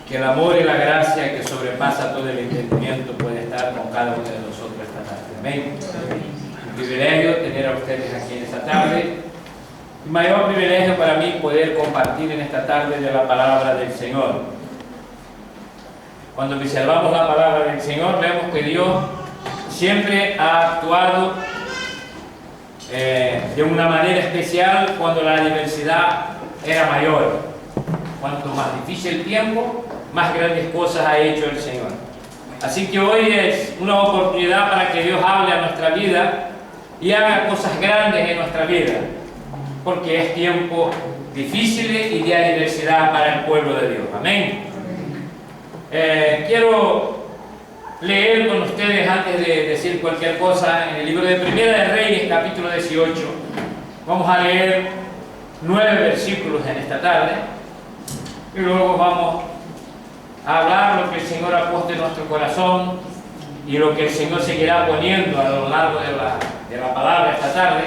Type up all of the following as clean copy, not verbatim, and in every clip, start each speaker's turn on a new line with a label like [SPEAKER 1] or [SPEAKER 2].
[SPEAKER 1] Que el amor y la gracia que sobrepasa todo el entendimiento puede estar con cada uno de nosotros esta tarde. Amén. Un privilegio tener a ustedes aquí en esta tarde. El mayor privilegio para mí poder compartir en esta tarde de la palabra del Señor. Cuando observamos la palabra del Señor, vemos que Dios siempre ha actuado de una manera especial cuando la diversidad era mayor. Cuanto más difícil el tiempo, más grandes cosas ha hecho el Señor. Así que hoy es una oportunidad para que Dios hable a nuestra vida y haga cosas grandes en nuestra vida, porque es tiempo difícil y de adversidad para el pueblo de Dios. Amén. Quiero leer con ustedes, antes de decir cualquier cosa, en el libro de Primera de Reyes, capítulo 18. Vamos a leer 9 versículos en esta tarde y luego vamos a hablar lo que el Señor ha puesto en nuestro corazón y lo que el Señor seguirá poniendo a lo largo de la palabra esta tarde.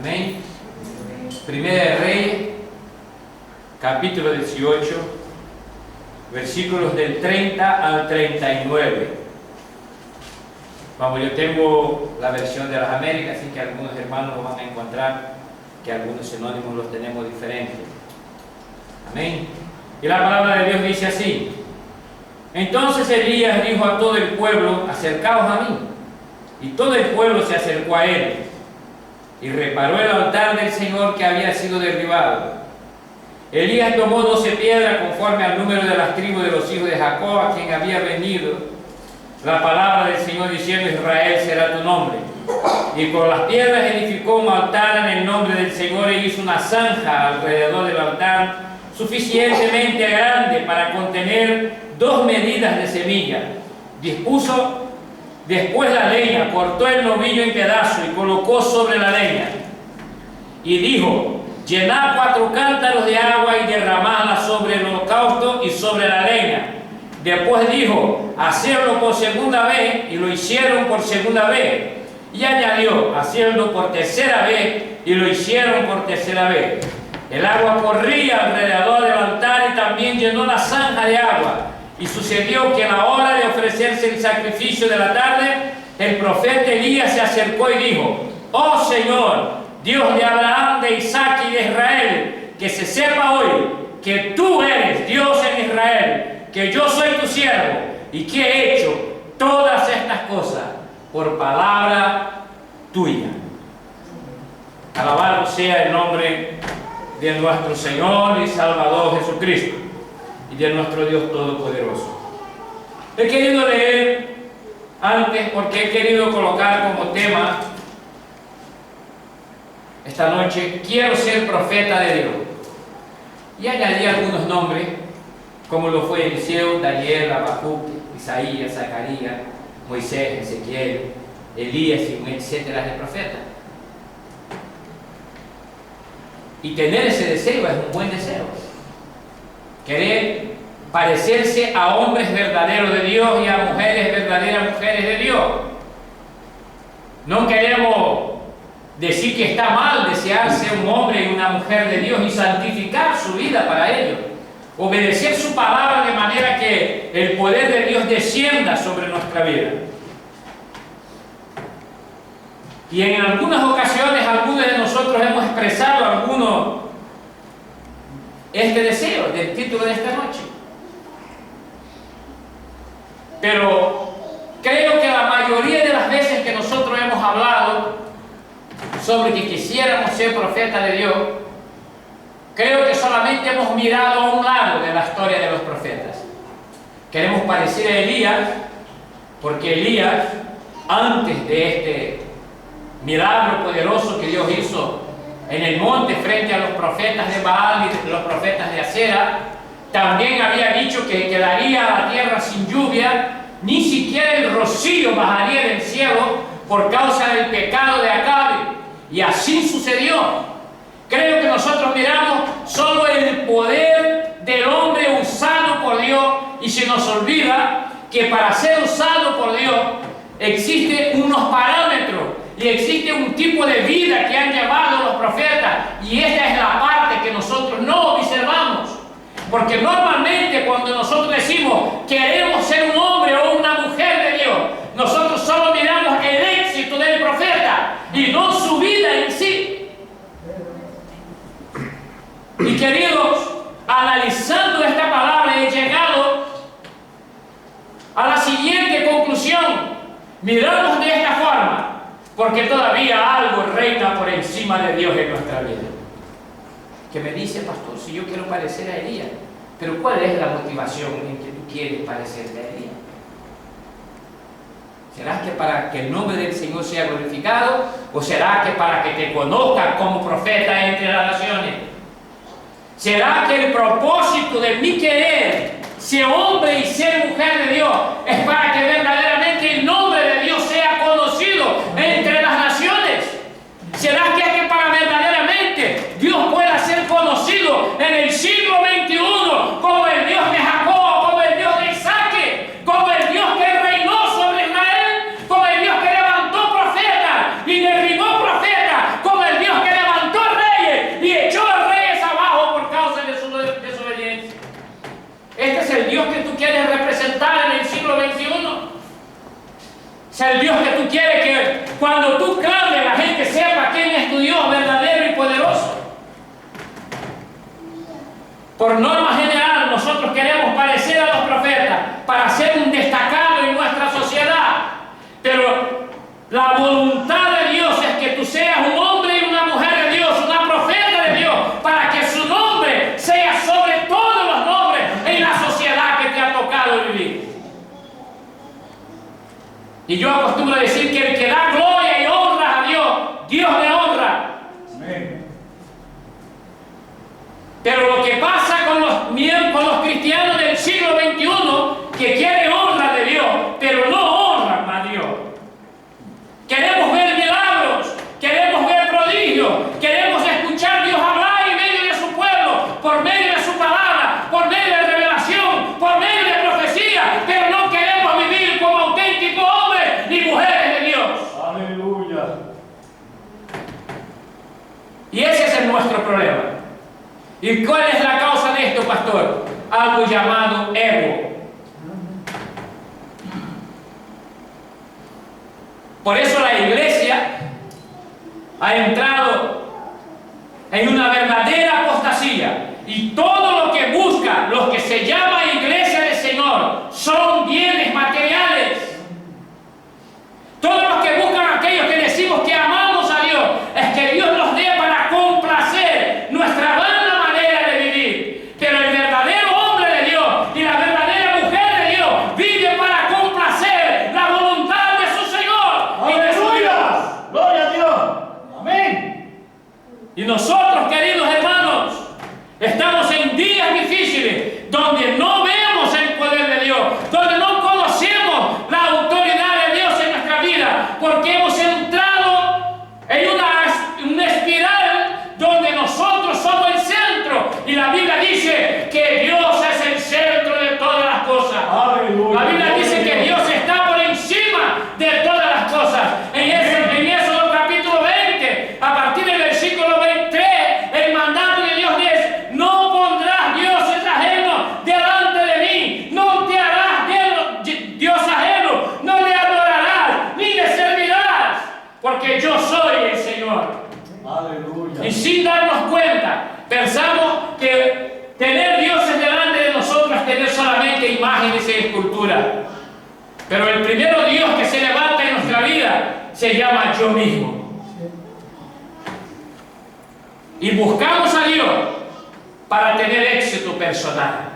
[SPEAKER 1] Amén. Primera de Reyes, capítulo 18, versículos del 30 al 39. Vamos, yo tengo la versión de las Américas, así que algunos hermanos lo van a encontrar, que algunos sinónimos los tenemos diferentes. Amén. Y la palabra de Dios dice así: Entonces Elías dijo a todo el pueblo: acercaos a mí. Y todo el pueblo se acercó a él, y reparó el altar del Señor que había sido derribado. Elías tomó 12 piedras conforme al número de las tribus de los hijos de Jacob, a quien había venido la palabra del Señor diciendo: Israel será tu nombre. Y con las piedras edificó un altar en el nombre del Señor e hizo una zanja alrededor del altar suficientemente grande para contener 2 medidas de semilla. Dispuso después la leña, cortó el novillo en pedazos y colocó sobre la leña. Y dijo: llenad 4 cántaros de agua y derramadla sobre el holocausto y sobre la leña. Después dijo: hacerlo por segunda vez, y lo hicieron por segunda vez. Y añadió: hacerlo por tercera vez, y lo hicieron por tercera vez. El agua corría alrededor del altar y también llenó la zanja de agua. Y sucedió que a la hora de ofrecerse el sacrificio de la tarde, el profeta Elías se acercó y dijo: oh Señor, Dios de Abraham, de Isaac y de Israel, que se sepa hoy que tú eres Dios en Israel, que yo soy tu siervo y que he hecho todas estas cosas por palabra tuya. Alabado sea el nombre de nuestro Señor y Salvador Jesucristo y de nuestro Dios Todopoderoso. He querido leer antes porque he querido colocar como tema esta noche: quiero ser profeta de Dios. Y añadí algunos nombres, como lo fue Eliseo, Daniel, Habacuc, Isaías, Zacarías, Moisés, Ezequiel, Elías y un etcétera de profetas. Y tener ese deseo es un buen deseo. Querer parecerse a hombres verdaderos de Dios y a mujeres verdaderas mujeres de Dios. No queremos decir que está mal desear ser un hombre y una mujer de Dios y santificar su vida para ello. Obedecer su palabra de manera que el poder de Dios descienda sobre nuestra vida. Y en algunas ocasiones algunos de nosotros hemos expresado este deseo del título de esta noche. Pero creo que la mayoría de las veces que nosotros hemos hablado sobre que quisiéramos ser profetas de Dios, creo que solamente hemos mirado a un lado de la historia de los profetas. Queremos parecer a Elías, porque Elías, antes de este milagro poderoso que Dios hizo en el monte frente a los profetas de Baal y los profetas de Acera, también había dicho que quedaría la tierra sin lluvia, ni siquiera el rocío bajaría del cielo por causa del pecado de Acabe. Y así sucedió. Creo que nosotros miramos solo el poder del hombre usado por Dios y se nos olvida que para ser usado por Dios existen unos parámetros y existe un tipo de vida que han llevado los profetas, y esta es la parte que nosotros no observamos. Porque normalmente cuando nosotros decimos queremos ser un hombre o una mujer de Dios, nosotros solo miramos el éxito del profeta y no su vida en sí. Y queridos, analizando esta palabra he llegado a la siguiente conclusión. Miramos de esta forma, porque todavía algo reina por encima de Dios en nuestra vida. Que me dice, pastor, si yo quiero parecer a Elías, pero ¿cuál es la motivación en que tú quieres parecerte a Elías? ¿Será que para que el nombre del Señor sea glorificado? ¿O será que para que te conozcan como profeta entre las naciones? ¿Será que el propósito de mi querer ser hombre y ser mujer de Dios es para que verdaderamente el nombre de Dios sea conocido entre las naciones? ¿Será que para verdaderamente Dios pueda ser conocido en el siglo XXI como el Dios de Jacob, como el Dios de Isaac, como el Dios que reinó sobre Israel, como el Dios que levantó profetas y derribó profetas, como el Dios que levantó reyes y echó a reyes abajo por causa de su desobediencia? Este es el Dios que tú quieres representar en el siglo XXI. Es el Dios que tú quieres que cuando tú clames la gente sepa quién es tu Dios verdadero y poderoso. Por norma general, nosotros queremos parecer a los profetas para ser un destacado en nuestra sociedad. Pero la voluntad de Dios es que tú seas un hombre y una mujer de Dios, una profeta de Dios, para que su nombre sea sobre todos los nombres en la sociedad que te ha tocado vivir. Y yo acostumbro a decir que el que da gloria y honra a Dios, Dios le honra. Amén. Pero lo que pasa con los cristianos del siglo XXI, que quieren honra de Dios, pero no honran a Dios. Queremos ver milagros, queremos ver prodigios, queremos escuchar a Dios hablar en medio de su pueblo, por medio de su palabra, por medio de revelación, por medio de profecía, pero no queremos vivir como auténticos hombres y mujeres de Dios.
[SPEAKER 2] Aleluya.
[SPEAKER 1] Y ese es nuestro problema. ¿Y cuál es la causa de esto, pastor? Algo llamado ego. Por eso la iglesia ha entrado en una verdadera apostasía. Y todo lo que busca los que se llama iglesia del Señor son bienes materiales. Todo lo que buscan aquellos que decimos que amamos a Dios es que Dios nos dé para complacer nuestra vana manera de vivir. Pero el verdadero hombre de Dios y la verdadera mujer de Dios vive para complacer la voluntad de su Señor.
[SPEAKER 2] ¡Aleluya! ¡Gloria a Dios! ¡Amén!
[SPEAKER 1] Y nosotros, queridos hermanos, estamos en días difíciles donde no vemos el poder de Dios, donde no conocemos la autoridad de Dios en nuestra vida, porque hemos entrado en una espiral donde nosotros somos el centro, y la Biblia dice que Dios es el centro de todas las cosas.
[SPEAKER 2] ¡Aleluya!
[SPEAKER 1] La Biblia dice que Dios está por encima de todas las cosas. En Éxodo capítulo 20, a partir del versículo 23, el mandato de Dios es: no pondrás dioses ajenos delante de mí, no te harás Dios ajeno, no le adorarás, ni le servirás, porque yo soy el Señor.
[SPEAKER 2] ¡Aleluya!
[SPEAKER 1] Y sin darnos cuenta, pensamos que tener dioses delante de nosotros es tener solamente imágenes y esculturas. Pero el primero Dios que se levanta en nuestra vida se llama yo mismo. Y buscamos a Dios para tener éxito personal.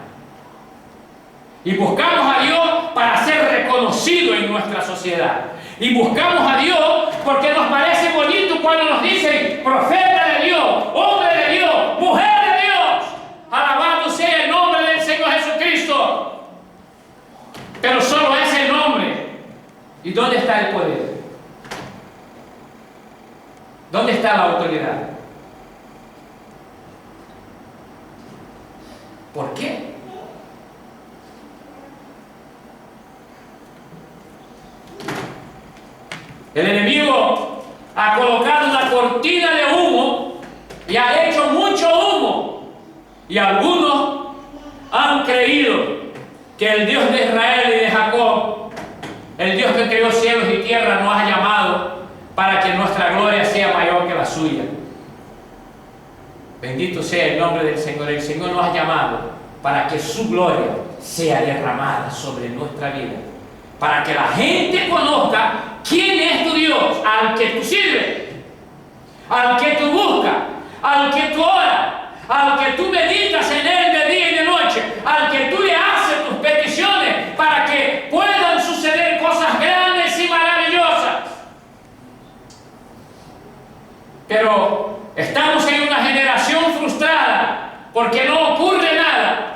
[SPEAKER 1] Y buscamos a Dios para ser reconocido en nuestra sociedad. Y buscamos a Dios porque nos parece bonito cuando nos dicen profeta de Dios, hombre de Dios, mujer de Dios. Alabado sea el nombre del Señor Jesucristo. Pero solo es el nombre. ¿Y dónde está el poder? ¿Dónde está la autoridad? ¿Por qué? El enemigo ha colocado una cortina de humo y ha hecho mucho humo. Y algunos han creído que el Dios de Israel y de Jacob, el Dios que creó cielos y tierra, nos ha llamado para que nuestra gloria sea mayor que la suya. Bendito sea el nombre del Señor. El Señor nos ha llamado para que su gloria sea derramada sobre nuestra vida, para que la gente conozca quién es tu Dios, al que tú sirves, al que tú buscas, al que tú oras, al que tú meditas en él de día y de noche, al que tú le haces tus peticiones para que puedan suceder cosas grandes y maravillosas. Pero estamos en una generación frustrada porque no ocurre nada.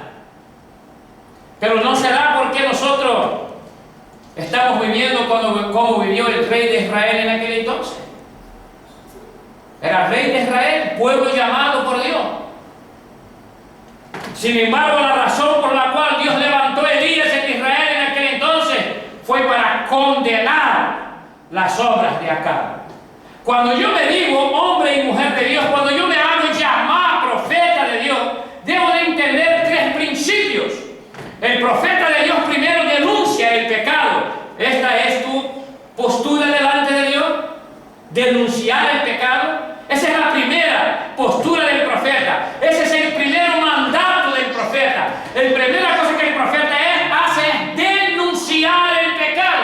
[SPEAKER 1] Pero no será porque nosotros estamos viviendo como vivió el rey de Israel en aquel entonces. Era rey de Israel, pueblo llamado por Dios. Sin embargo, la razón por la cual Dios levantó a Elías en Israel en aquel entonces fue para condenar las obras de Acab. Cuando yo me digo hombre y mujer de Dios, cuando yo me hago llamar profeta de Dios, debo de entender tres principios. El profeta de Dios primero denuncia el pecado. Esta es tu postura delante de Dios, denunciar el pecado. Esa es la primera postura del profeta. Ese es el primer mandato del profeta. La primera cosa que el profeta hace es denunciar el pecado.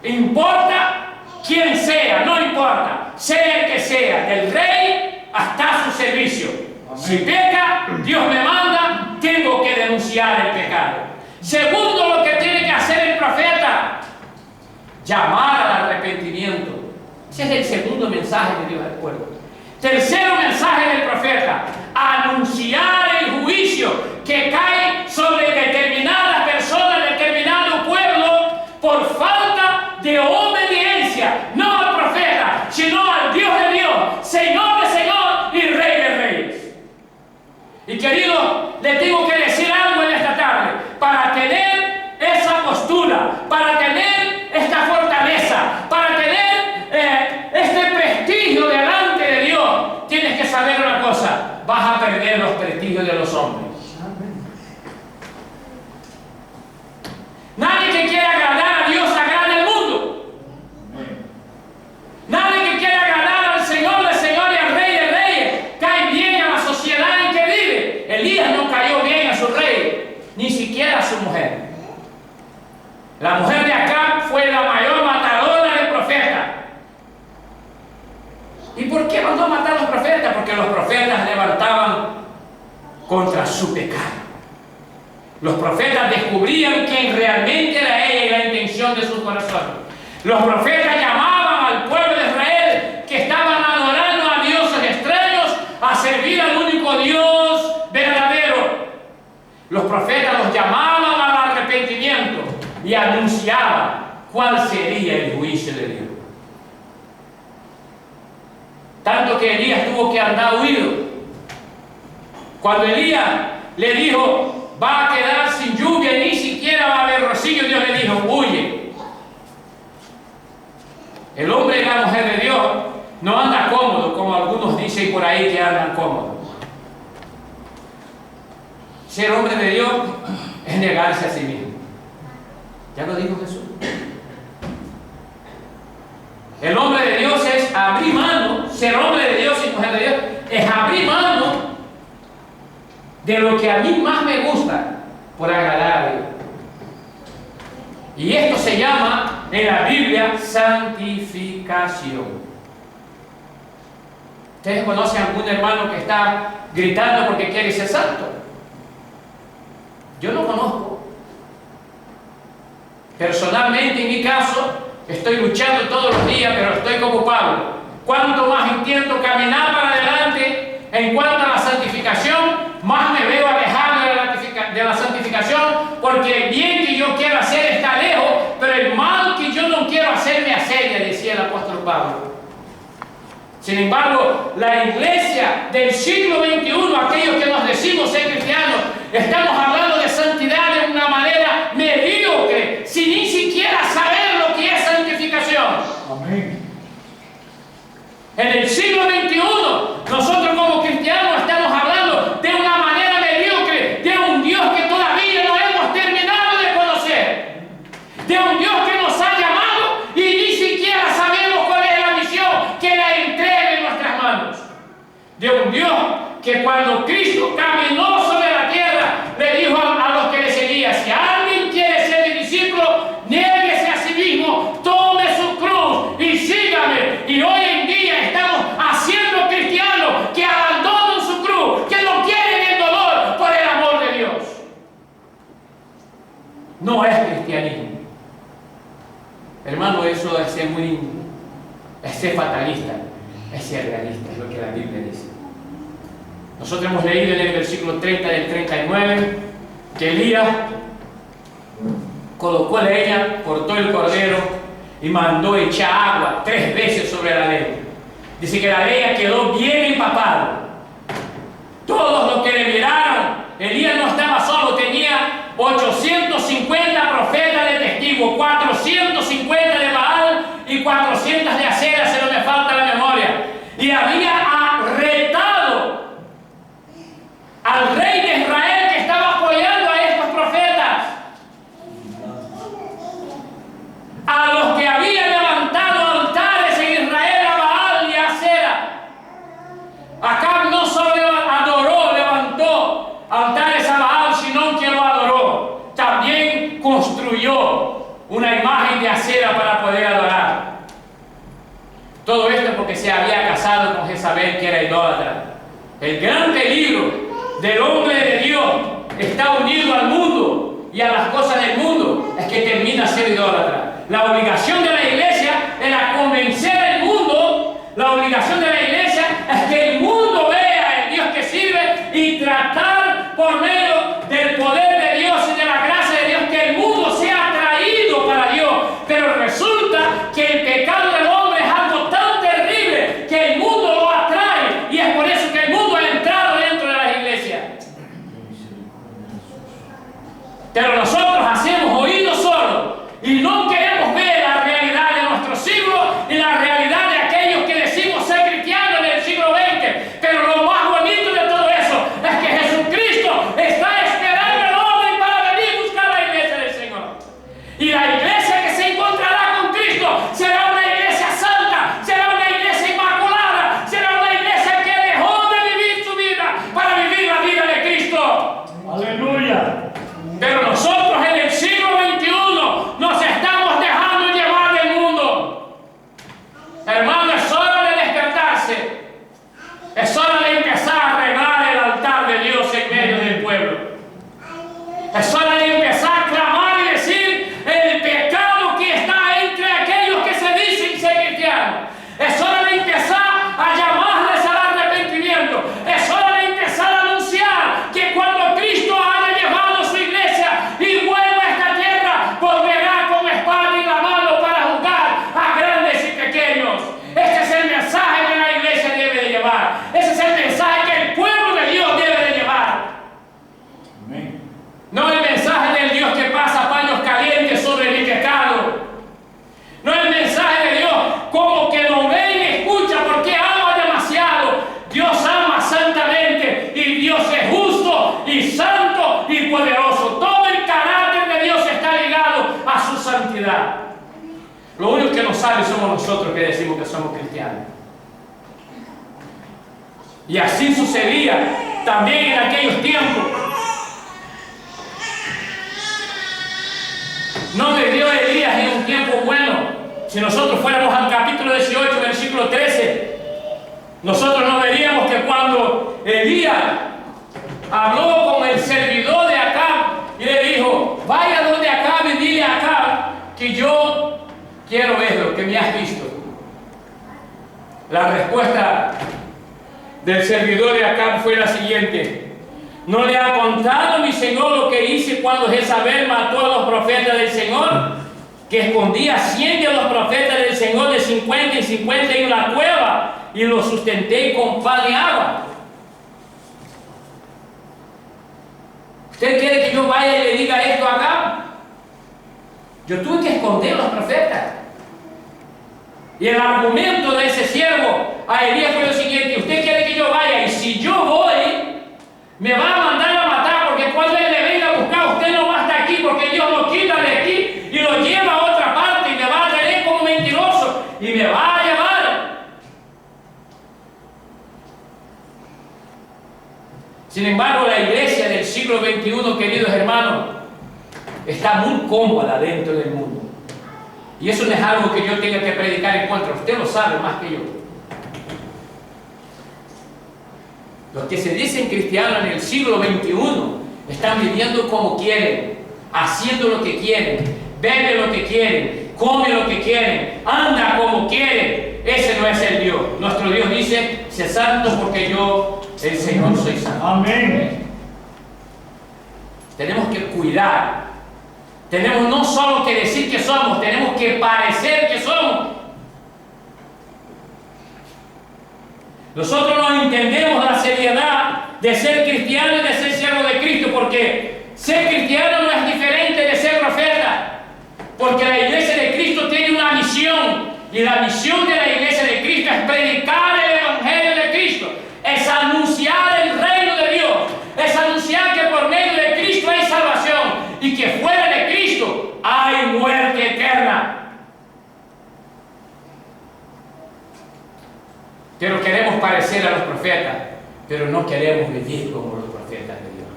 [SPEAKER 1] Importa quién sea, no importa, sea el que sea, del rey hasta su servicio. Amén. Si peca, Dios me manda, tengo que denunciar el pecado. Segundo, lo que tiene que hacer el profeta, llamar al arrepentimiento. Ese es el segundo mensaje de Dios al pueblo. Tercero mensaje del profeta, anunciar el juicio que cae sobre determinadas personas, determinado pueblo, por falta de obediencia, no al profeta, sino al Dios de Dios, Señor de Señor y Rey de Reyes. Y querido, le tengo que decir algo en esta tarde. Para tener esa postura, para tener esta fortaleza, para tener este prestigio delante de Dios, tienes que saber una cosa: vas a perder los prestigios de los hombres. Nadie que quiera agradar a Dios agrada al mundo. Nadie que quiera agradar al Señor de Señor y al Rey de Reyes cae bien a la sociedad en que vive. Elías no cayó bien a su rey, ni siquiera a su mujer. La mujer de Acab fue la mayor matadora del profeta. ¿Y por qué mandó matar a los profetas? Porque los profetas levantaban contra su pecado. Los profetas descubrían quién realmente era ella y la intención de su corazón. Los profetas llamaban al pueblo de Israel que estaban adorando a dioses extraños a servir al único Dios verdadero. Los profetas los llamaban al arrepentimiento y anunciaban cuál sería el juicio de Dios. Tanto que Elías tuvo que andar huido. Cuando Elías le dijo: va a quedar sin lluvia, ni siquiera va a haber rocío, Dios le dijo: huye. El hombre y la mujer de Dios no anda cómodo, como algunos dicen por ahí que andan cómodos. Ser hombre de Dios es negarse a sí mismo. Ya lo dijo Jesús. El hombre de Dios es abrir mano. Ser hombre de Dios y mujer de Dios es abrir mano de lo que a mí más me gusta por agradar a Dios. Y esto se llama en la Biblia santificación. ¿Ustedes conocen a algún hermano que está gritando porque quiere ser santo? Yo no conozco. Personalmente, en mi caso, estoy luchando todos los días, pero estoy como Pablo. Cuanto más intento caminar para adelante en cuanto a la santificación, más me veo alejado de la santificación, porque el bien que yo quiero hacer está lejos, pero el mal que yo no quiero hacer me asedia, decía el apóstol Pablo. Sin embargo, la iglesia del siglo XXI, aquellos que nos decimos ser cristianos, estamos hablando de santidad de una manera mediocre, sin ni siquiera saber lo que es santificación. es cristianismo. Hermano, eso es ser fatalista, es ser realista, es lo que la Biblia dice. Nosotros hemos leído en el versículo 30 del 39 que Elías colocó leña, cortó el cordero y mandó echar agua 3 veces sobre la leña. Dice que la leña quedó bien empapada. Todos los que le miraron, Elías no estaba solo, tenía 850 profetas de testigos, 450 de Baal y 400 de Acera, si no me falta la memoria. Y había retado al rey de Israel que estaba apoyando a estos profetas, a los que habían levantado altares en Israel a Baal y a Acera. Acab no solo levantó altares a Baal, sino que lo adoró. También construyó una imagen de Acera para poder adorar. Todo esto porque se había casado con Jezabel, que era idólatra. El gran peligro del hombre de Dios está unido al mundo y a las cosas del mundo, es que termina siendo idólatra. La obligación de la iglesia era convencer al mundo, la obligación de la iglesia es que el mundo vea el Dios que sirve y tratar por medio del poder de Dios y de la gracia de Dios que el mundo sea atraído para Dios. Pero resulta que el pecado del hombre es algo tan terrible que el mundo lo atrae, y es por eso que el mundo ha entrado dentro de las iglesias. Pero nosotros hacemos oídos sordos y no queremos ver la realidad de nuestro siglo y la realidad de aquellos que decimos ser cristianos en el siglo XX. Pero lo más bonito de todo eso es que Jesucristo está esperando el orden para venir a buscar la iglesia del Señor. Y la iglesia que se encontrará con Cristo será una iglesia santa, será una iglesia inmaculada, será una iglesia que dejó de vivir su vida para vivir la vida de Cristo.
[SPEAKER 2] Aleluya.
[SPEAKER 1] Pero nosotros en el siglo XXI nos estamos dejando llevar del mundo. Hermano, es hora de despertarse. Es hora de empezar a arreglar el altar de Dios en medio del pueblo. Es hora de empezar a clamar y decir el pecado que está entre aquellos que se dicen ser cristianos. Es hora de empezar a llamarles al arrepentimiento. Es hora de empezar a anunciar que cuando Cristo haya llevado su iglesia y vuelva a esta tierra, volverá con espada en la mano para juzgar a grandes y pequeños. Este es el mensaje que la iglesia debe de llevar. Ese es el mensaje que el pueblo de Dios debe de llevar.
[SPEAKER 2] Amén.
[SPEAKER 1] No el mensaje del Dios que pasa paños calientes sobre mi pecado. No el mensaje de Dios como que lo ve y escucha porque ama demasiado. Dios ama santamente y Dios es justo y santo y poderoso. Todo el carácter de Dios está ligado a su santidad. Lo único que no sabe somos nosotros que decimos que somos cristianos. Y así sucedía también en aquellos tiempos. No le dio Elías en un tiempo bueno. Si nosotros fuéramos al capítulo 18, versículo 13, nosotros no veríamos que cuando Elías habló con el servidor de Acab y le dijo, vaya donde Acab y dile a Acab que yo quiero ver lo que me has visto. La respuesta del servidor de Acab fue la siguiente: ¿no le ha contado mi señor lo que hice cuando Jezabel mató a los profetas del Señor? Que escondía 100 de los profetas del Señor de 50 y 50 en la cueva y los sustenté con pan y agua. ¿Usted quiere que yo vaya y le diga esto acá? Yo tuve que esconder a los profetas. Y el argumento de ese siervo a Elías fue lo siguiente: usted quiere que yo vaya, y si yo voy, me va a mandar a matar, porque cuando él le venga a buscar, usted no va a estar aquí, porque Dios lo quita de aquí y lo lleva a otra parte, y me va a tener como mentiroso, y me va a llevar. Sin embargo, la iglesia del siglo XXI, queridos hermanos, está muy cómoda dentro del mundo. Y eso no es algo que yo tenga que predicar en contra. Usted lo sabe más que yo. Los que se dicen cristianos en el siglo XXI están viviendo como quieren, haciendo lo que quieren, bebe lo que quieren, come lo que quieren, anda como quieren. Ese no es el Dios. Nuestro Dios dice: sé santo porque yo, el Señor, soy santo.
[SPEAKER 2] Amén.
[SPEAKER 1] Tenemos que cuidar. Tenemos no solo que decir que somos, tenemos que parecer que somos. Nosotros no entendemos la seriedad de ser cristiano y de ser siervo de Cristo, porque ser cristiano no es diferente de ser profeta, porque la iglesia de Cristo tiene una misión, y la misión de la iglesia de Cristo es predicar el evangelio de Cristo, es anunciar el reino de Dios, es anunciar que por medio de Cristo hay salvación y que fuera de Cristo hay muerte eterna. Pero queremos parecer a los profetas, pero no queremos vivir como los profetas de Dios.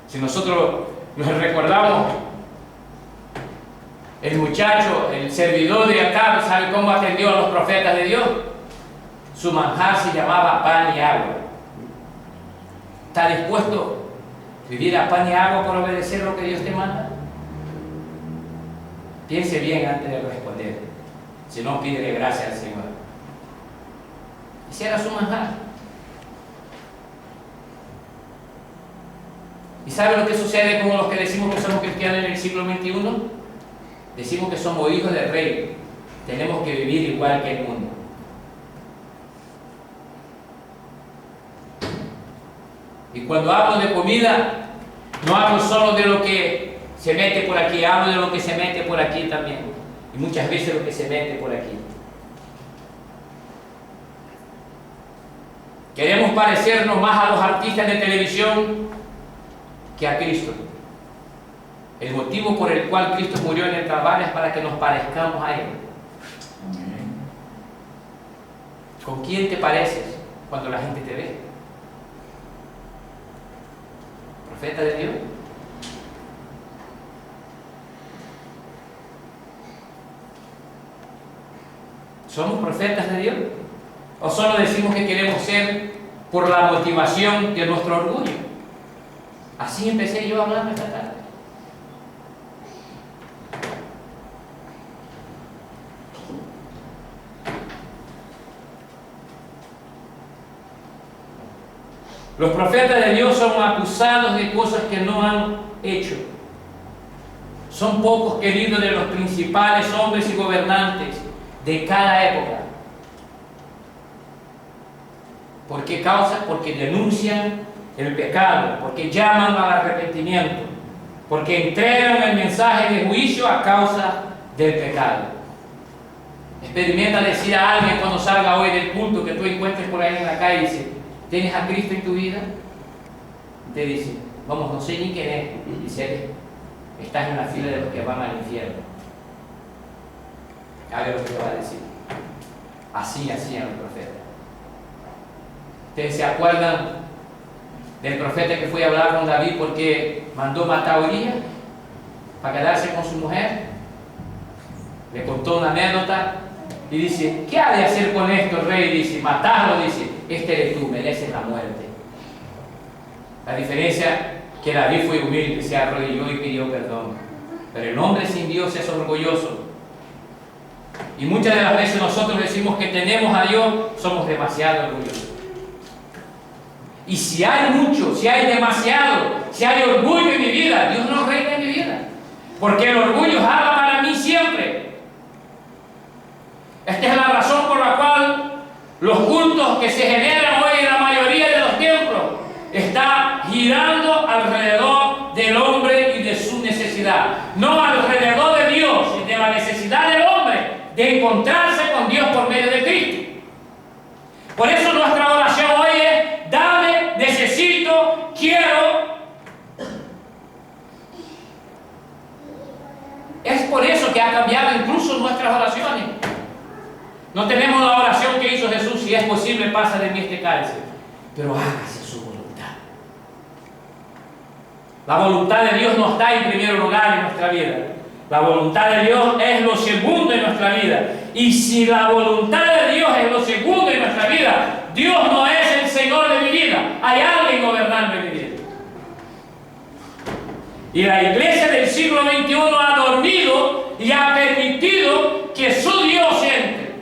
[SPEAKER 1] Si nosotros nos recordamos, el muchacho, el servidor de Acab, ¿sabe cómo atendió a los profetas de Dios? Su manjar se llamaba pan y agua. ¿Está dispuesto a vivir a pan y agua por obedecer lo que Dios te manda? Piense bien antes de responder. Si no, pídele gracias al Señor. Ese era su manjar. ¿Y sabe lo que sucede con los que decimos que somos cristianos en el siglo XXI? Decimos que somos hijos del rey. Tenemos que vivir igual que el mundo. Y cuando hablo de comida, no hablo solo de lo que se mete por aquí, hablo de lo que se mete por aquí también. Y muchas veces lo que se mete por aquí. Queremos parecernos más a los artistas de televisión que a Cristo. El motivo por el cual Cristo murió en el Calvario es para que nos parezcamos a Él.
[SPEAKER 2] Amén.
[SPEAKER 1] ¿Con quién te pareces cuando la gente te ve? ¿Profeta de Dios? ¿Somos profetas de Dios? ¿O solo decimos que queremos ser por la motivación de nuestro orgullo? Así empecé yo hablando esta tarde. Los profetas de Dios son acusados de cosas que no han hecho. Son pocos queridos de los principales hombres y gobernantes de cada época. ¿Por qué causa? Porque denuncian el pecado, porque llaman al arrepentimiento, porque entregan el mensaje de juicio a causa del pecado. Experimenta decir a alguien cuando salga hoy del culto que tú encuentres por ahí en la calle y dice: ¿tienes a Cristo en tu vida? Y te dice: vamos, no sé ni quién es. Y dice: estás en la fila de los que van al infierno. Haga lo que te va a decir. Así hacían los profetas. ¿Ustedes se acuerdan del profeta que fue a hablar con David porque mandó matar a Urías para quedarse con su mujer? Le contó una anécdota y dice: ¿qué ha de hacer con esto, rey? Dice: matarlo. Dice: este eres tú, mereces la muerte. La diferencia que David fue humilde, se arrodilló y pidió perdón. Pero el hombre sin Dios es orgulloso. Y muchas de las veces nosotros decimos que tenemos a Dios, somos demasiado orgullosos. Y si hay mucho, si hay demasiado, si hay orgullo en mi vida, Dios no reina en mi vida. Porque el orgullo jala para mí siempre. Esta es la razón por la cual los cultos que se generan hoy en la mayoría de los templos están girando alrededor del hombre y de su necesidad. No alrededor de Dios y de la necesidad del hombre de encontrarse con Dios por medio de Cristo. Por eso nuestra oración hoy es: dame, necesito, quiero. Es por eso que ha cambiado incluso nuestras oraciones. No tenemos la oración que hizo Jesús: si es posible, pasa de mí este cáliz, pero hágase su voluntad. La voluntad de Dios no está en primer lugar en nuestra vida. La voluntad de Dios es lo segundo en nuestra vida. Y si la voluntad de Dios es lo segundo en nuestra vida, Dios no es el Señor de mi vida. Hay alguien gobernando en mi vida. Y la iglesia del siglo XXI ha dormido y ha permitido que su Dios entre.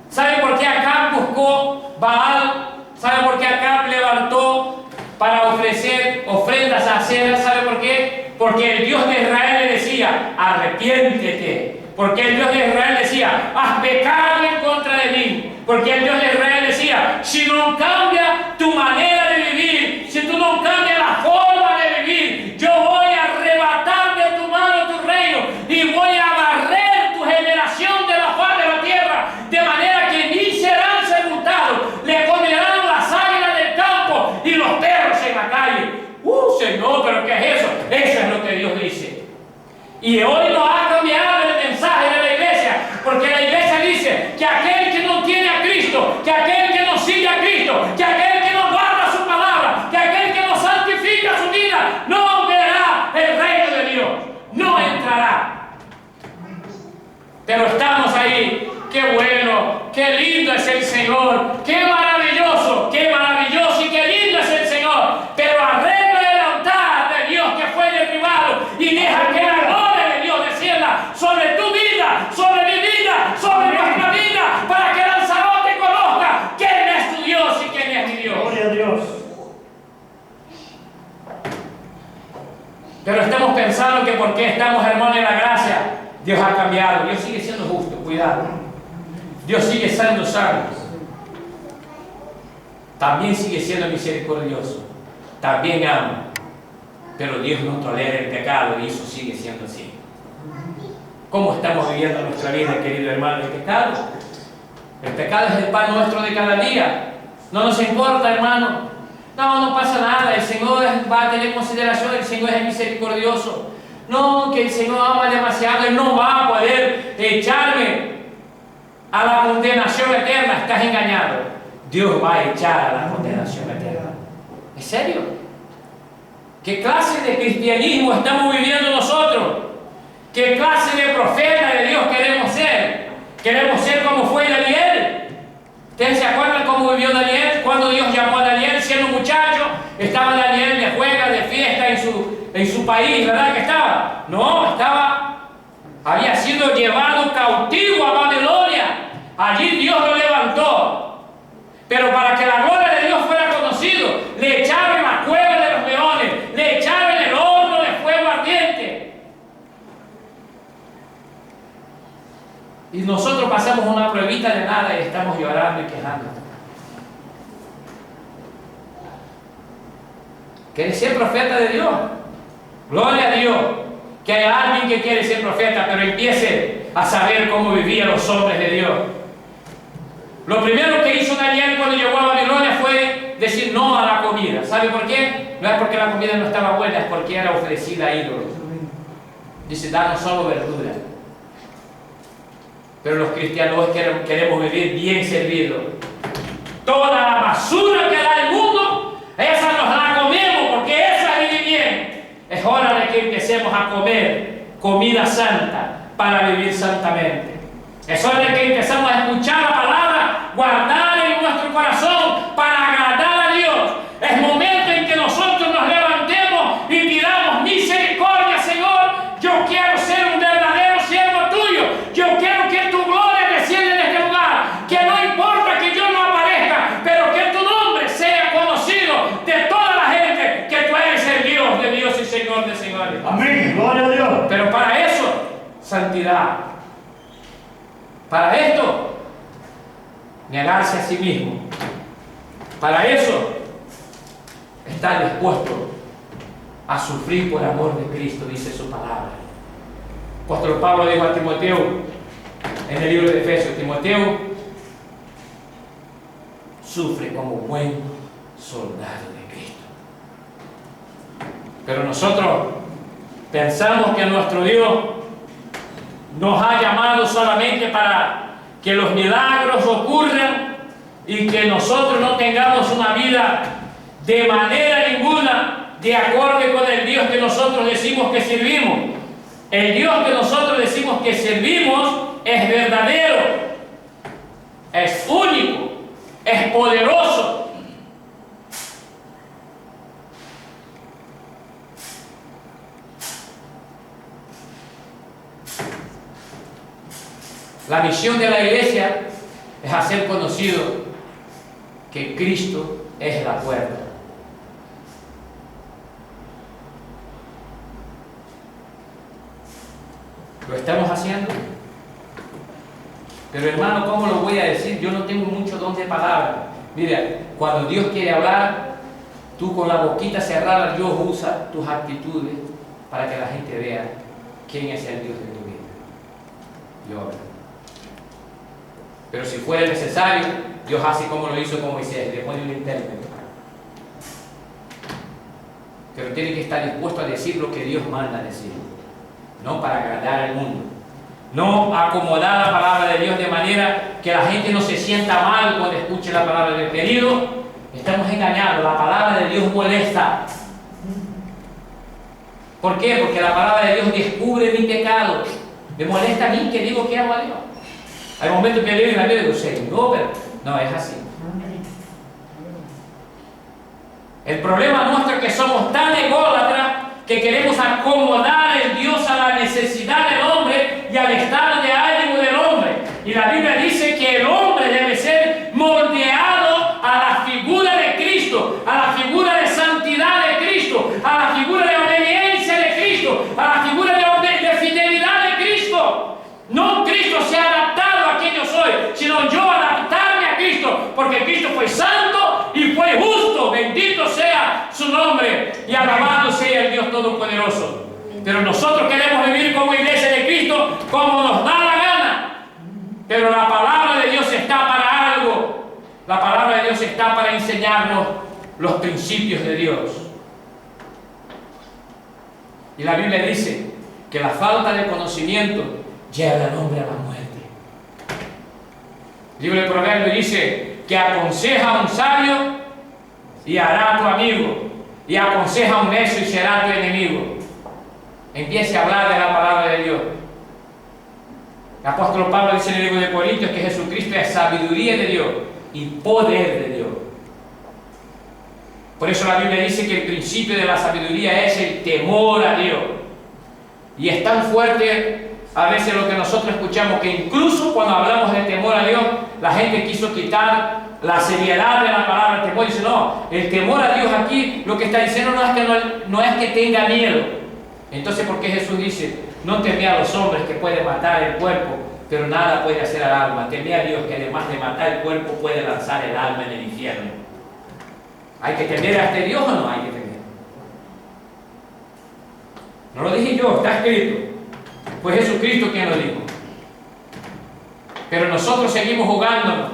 [SPEAKER 1] ¿Sabe por qué Acab buscó Baal? ¿Sabe por qué Acab levantó para ofrecer ofrendas a Acera? ¿Sabe por qué? Porque el Dios de Israel le decía, arrepiéntete. Porque el Dios de Israel decía, has pecado en contra de mí. Porque el Dios de Israel decía, si no cambia tu manera de vivir, si tú no cambias la forma de vivir, yo voy a arrebatar de tu mano tu reino y voy a barrer tu generación de la faz de la tierra, de manera que ni serán sepultados, le comerán las águilas del campo y los perros en la calle. Señor, ¿pero qué es eso? Eso es lo que Dios dice. Y hoy nos ha cambiado el mensaje de la iglesia, porque la iglesia dice que aquel que no tiene a Cristo, que aquel que no sigue a Cristo, que aquel que no guarda su palabra, que aquel que no santifica su vida, no verá el reino de Dios, no entrará. Pero estamos ahí. Qué bueno, qué lindo es el Señor, qué maravilloso y qué lindo es el Señor. Pero arregla el altar de Dios que fue derribado y deja que la gloria de Dios descienda sobre tu vida, sobre mi vida, sobre nuestra vida, para que Lanzarote conozca quién es tu Dios y quién es mi Dios.
[SPEAKER 2] Gloria a Dios.
[SPEAKER 1] Pero estamos pensando que porque estamos, hermanos, en la gracia, Dios ha cambiado. Dios sigue siendo justo, cuidado. Dios sigue siendo santo. También sigue siendo misericordioso. También ama. Pero Dios no tolera el pecado y eso sigue siendo así. ¿Cómo estamos viviendo nuestra vida, querido hermano? El pecado. El pecado es el pan nuestro de cada día. No nos importa, hermano. No pasa nada. El Señor va a tener consideración. El Señor es misericordioso. No, que el Señor ama demasiado. Él no va a poder echarme a la condenación eterna. Estás engañado. Dios va a echar a la condenación eterna. ¿En serio? ¿Qué clase de cristianismo estamos viviendo nosotros? ¿Qué clase de profeta de Dios queremos ser? ¿Queremos ser como fue Daniel? ¿Ustedes se acuerdan cómo vivió Daniel? Cuando Dios llamó a Daniel siendo muchacho, estaba Daniel de juega, de fiesta en su país, ¿verdad que estaba? No, había sido llevado cautivo a Babilonia. Allí Dios lo levantó. Pero para que la gloria de Dios fuera conocido, le echaron en la cueva de los leones, le echaron en el horno de fuego ardiente. Y nosotros pasamos una pruebita de nada y estamos llorando y quejando. ¿Quieres ser profeta de Dios? Gloria a Dios. Que haya alguien que quiere ser profeta, pero empiece a saber cómo vivían los hombres de Dios. Lo primero que hizo Daniel cuando llegó a Babilonia fue decir no a la comida. ¿Sabe por qué? No es porque la comida no estaba buena, es porque era ofrecida a ídolos. Dice, danos solo verdura. Pero los cristianos hoy queremos vivir bien servidos. Toda la basura que da el mundo, esa nos la comemos porque esa vive bien. Es hora de que empecemos a comer comida santa para vivir santamente. Es hora de que empezamos a escuchar la palabra, guardar en nuestro corazón para agradar a Dios. Es momento en que nosotros nos levantemos y pidamos misericordia, Señor. Yo quiero ser un verdadero siervo tuyo. Yo quiero que tu gloria descienda en este lugar. Que no importa que yo no aparezca, pero que tu nombre sea conocido de toda la gente, que tú eres el Dios de Dios y Señor de señores.
[SPEAKER 2] Amén. Gloria a Dios.
[SPEAKER 1] Pero para eso, santidad. Para esto, negarse a sí mismo. Para eso, estar dispuesto a sufrir por amor de Cristo, dice su palabra. El apóstol Pablo dijo a Timoteo, en el libro de Efesios, Timoteo, sufre como buen soldado de Cristo. Pero nosotros pensamos que nuestro Dios nos ha llamado solamente para que los milagros ocurran y que nosotros no tengamos una vida de manera ninguna de acorde con el Dios que nosotros decimos que servimos. El Dios que nosotros decimos que servimos es verdadero, es único, es poderoso. La misión de la iglesia es hacer conocido que Cristo es la puerta. ¿Lo estamos haciendo? Pero hermano, ¿cómo lo voy a decir? Yo no tengo mucho don de palabra. Mira, cuando Dios quiere hablar, tú con la boquita cerrada, Dios usa tus actitudes para que la gente vea quién es el Dios de tu vida. Y obra. Pero si fuera necesario, Dios hace como lo hizo con Moisés, le pone un intérprete. Pero tiene que estar dispuesto a decir lo que Dios manda a decir, no para agradar al mundo. No acomodar la palabra de Dios de manera que la gente no se sienta mal cuando escuche la palabra de Dios. Querido, estamos engañados. La palabra de Dios molesta. ¿Por qué? Porque la palabra de Dios descubre mi pecado. Me molesta a mí que digo que amo a Dios. Hay momentos que leo en la Biblia y digo, Señor, pero no es así. El problema nuestro es que somos tan ególatras que queremos acomodar el Dios a la necesidad del hombre y al estado de ánimo del hombre. Y la Biblia dice que el hombre debe ser moldeado a la figura de Cristo, a la figura de santidad de Cristo, a la figura de obediencia de Cristo, a la figura de fidelidad de Cristo. No Cristo se ha adaptado a quien yo soy, sino yo adaptarme a Cristo, porque Cristo fue santo y fue justo. Bendito sea su nombre y alabado sea el Dios Todopoderoso. Pero nosotros queremos vivir como iglesia de Cristo como nos da la gana. Pero la palabra de Dios está para algo. La palabra de Dios está para enseñarnos los principios de Dios. Y la Biblia dice que la falta de conocimiento lleva al hombre a la muerte. El libro de Proverbios dice que aconseja a un sabio y hará a tu amigo, y aconseja a un necio y será tu enemigo. Empiece a hablar de la palabra de Dios. El apóstol Pablo dice en el libro de Corintios que Jesucristo es sabiduría de Dios y poder de Dios. Por eso la Biblia dice que el principio de la sabiduría es el temor a Dios. Y es tan fuerte a veces lo que nosotros escuchamos que incluso cuando hablamos de temor a Dios, la gente quiso quitar la seriedad de la palabra temor. Dice, no, el temor a Dios aquí lo que está diciendo no es que tenga miedo. Entonces, ¿por qué Jesús dice, no teme a los hombres que pueden matar el cuerpo, pero nada puede hacer al alma? Teme a Dios que además de matar el cuerpo puede lanzar el alma en el infierno. ¿Hay que temer a este Dios o no hay que temer? No lo dije yo, está escrito. Fue Jesucristo quien lo dijo. Pero nosotros seguimos jugándonos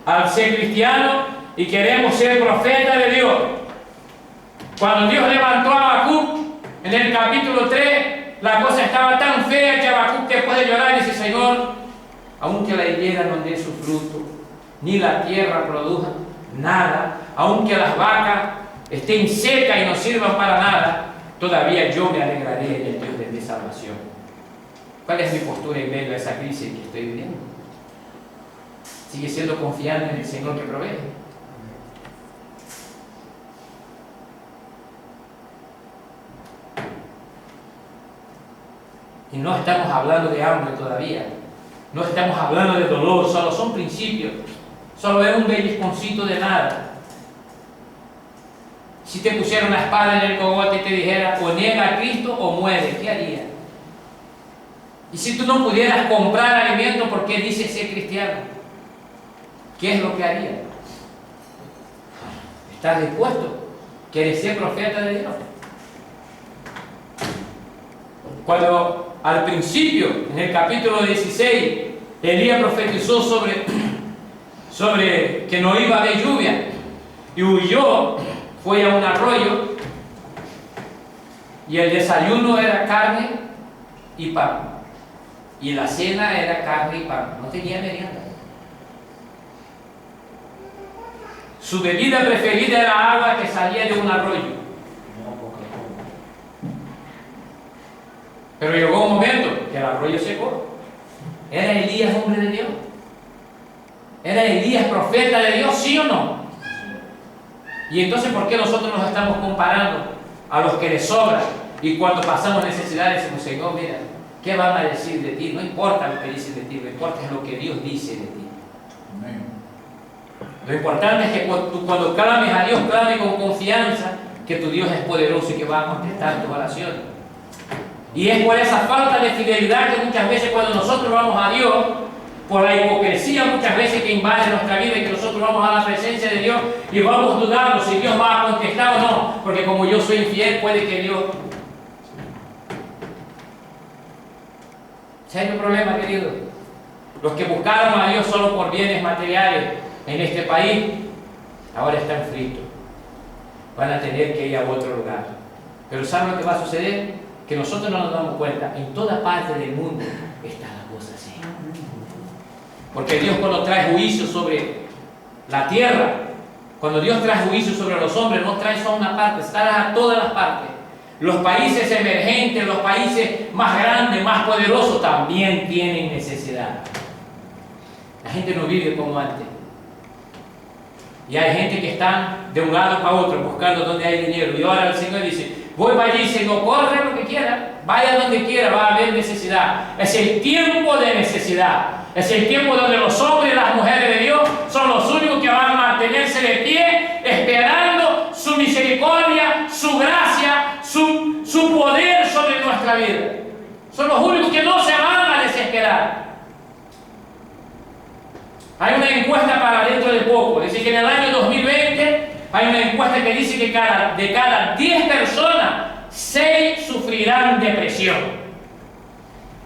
[SPEAKER 1] al ser cristiano y queremos ser profeta de Dios. Cuando Dios levantó a Habacuc en el capítulo 3, la cosa estaba tan fea que Habacuc, después de llorar, dice, Señor, aunque la higuera no dé su fruto, ni la tierra produzca nada, aunque las vacas estén secas y no sirvan para nada, todavía yo me alegraré en el Dios de mi salvación. ¿Cuál es mi postura en medio de esa crisis que estoy viviendo? ¿Sigue siendo confiante en el Señor que provee? Y no estamos hablando de hambre todavía. No estamos hablando de dolor, solo son principios. Solo es un pellizconcito de nada. Si te pusiera una espada en el cogote y te dijera, o niega a Cristo o muere, ¿qué harías? Y si tú no pudieras comprar alimento, ¿por qué dices ser cristiano? ¿Qué es lo que harías? ¿Estás dispuesto? ¿Quieres ser profeta de Dios? Cuando al principio, en el capítulo 16, Elías profetizó sobre que no iba a haber lluvia y huyó, fue a un arroyo y el desayuno era carne y pan y la cena era carne y pan, no tenía merienda. Su bebida preferida era agua que salía de un arroyo. Pero llegó un momento que el arroyo secó. ¿Era Elías hombre de Dios? ¿Era Elías profeta de Dios, sí o no? Y entonces, ¿por qué nosotros nos estamos comparando a los que les sobra? Y cuando pasamos necesidades decimos, Señor, mira, ¿Qué van a decir de ti? No importa lo que dicen de ti, lo importante es lo que Dios dice de ti.
[SPEAKER 2] Amén.
[SPEAKER 1] Lo importante es que cuando clames a Dios, clame con confianza que tu Dios es poderoso y que va a contestar tus oraciones. Y es por esa falta de fidelidad que muchas veces cuando nosotros vamos a Dios, por la hipocresía muchas veces que invade nuestra vida y que nosotros vamos a la presencia de Dios y vamos dudando si Dios va a contestar o no, porque como yo soy infiel puede que Dios... ¿Ese es el problema, querido? Los que buscaron a Dios solo por bienes materiales en este país, ahora están fritos. Van a tener que ir a otro lugar. Pero ¿saben lo que va a suceder? Que nosotros no nos damos cuenta. En toda parte del mundo está la cosa así. Porque Dios cuando trae juicio sobre la tierra, cuando Dios trae juicio sobre los hombres, no trae solo una parte, está a todas las partes. Los países emergentes, los países más grandes, más poderosos, también tienen necesidad. La gente no vive como antes. Y hay gente que está de un lado para otro buscando donde hay dinero. Y ahora el Señor dice, voy para allí, Señor, corre lo que quiera, vaya donde quiera, va a haber necesidad. Es el tiempo de necesidad. Es el tiempo donde los hombres y las mujeres de Dios son los únicos que van a mantenerse de pie, esperando su misericordia, su gracia, su poder sobre nuestra vida. Son los únicos que no se van a desesperar. Hay una encuesta para dentro de poco, dice que en el año 2020 hay una encuesta que dice que de cada 10 personas, 6 sufrirán depresión.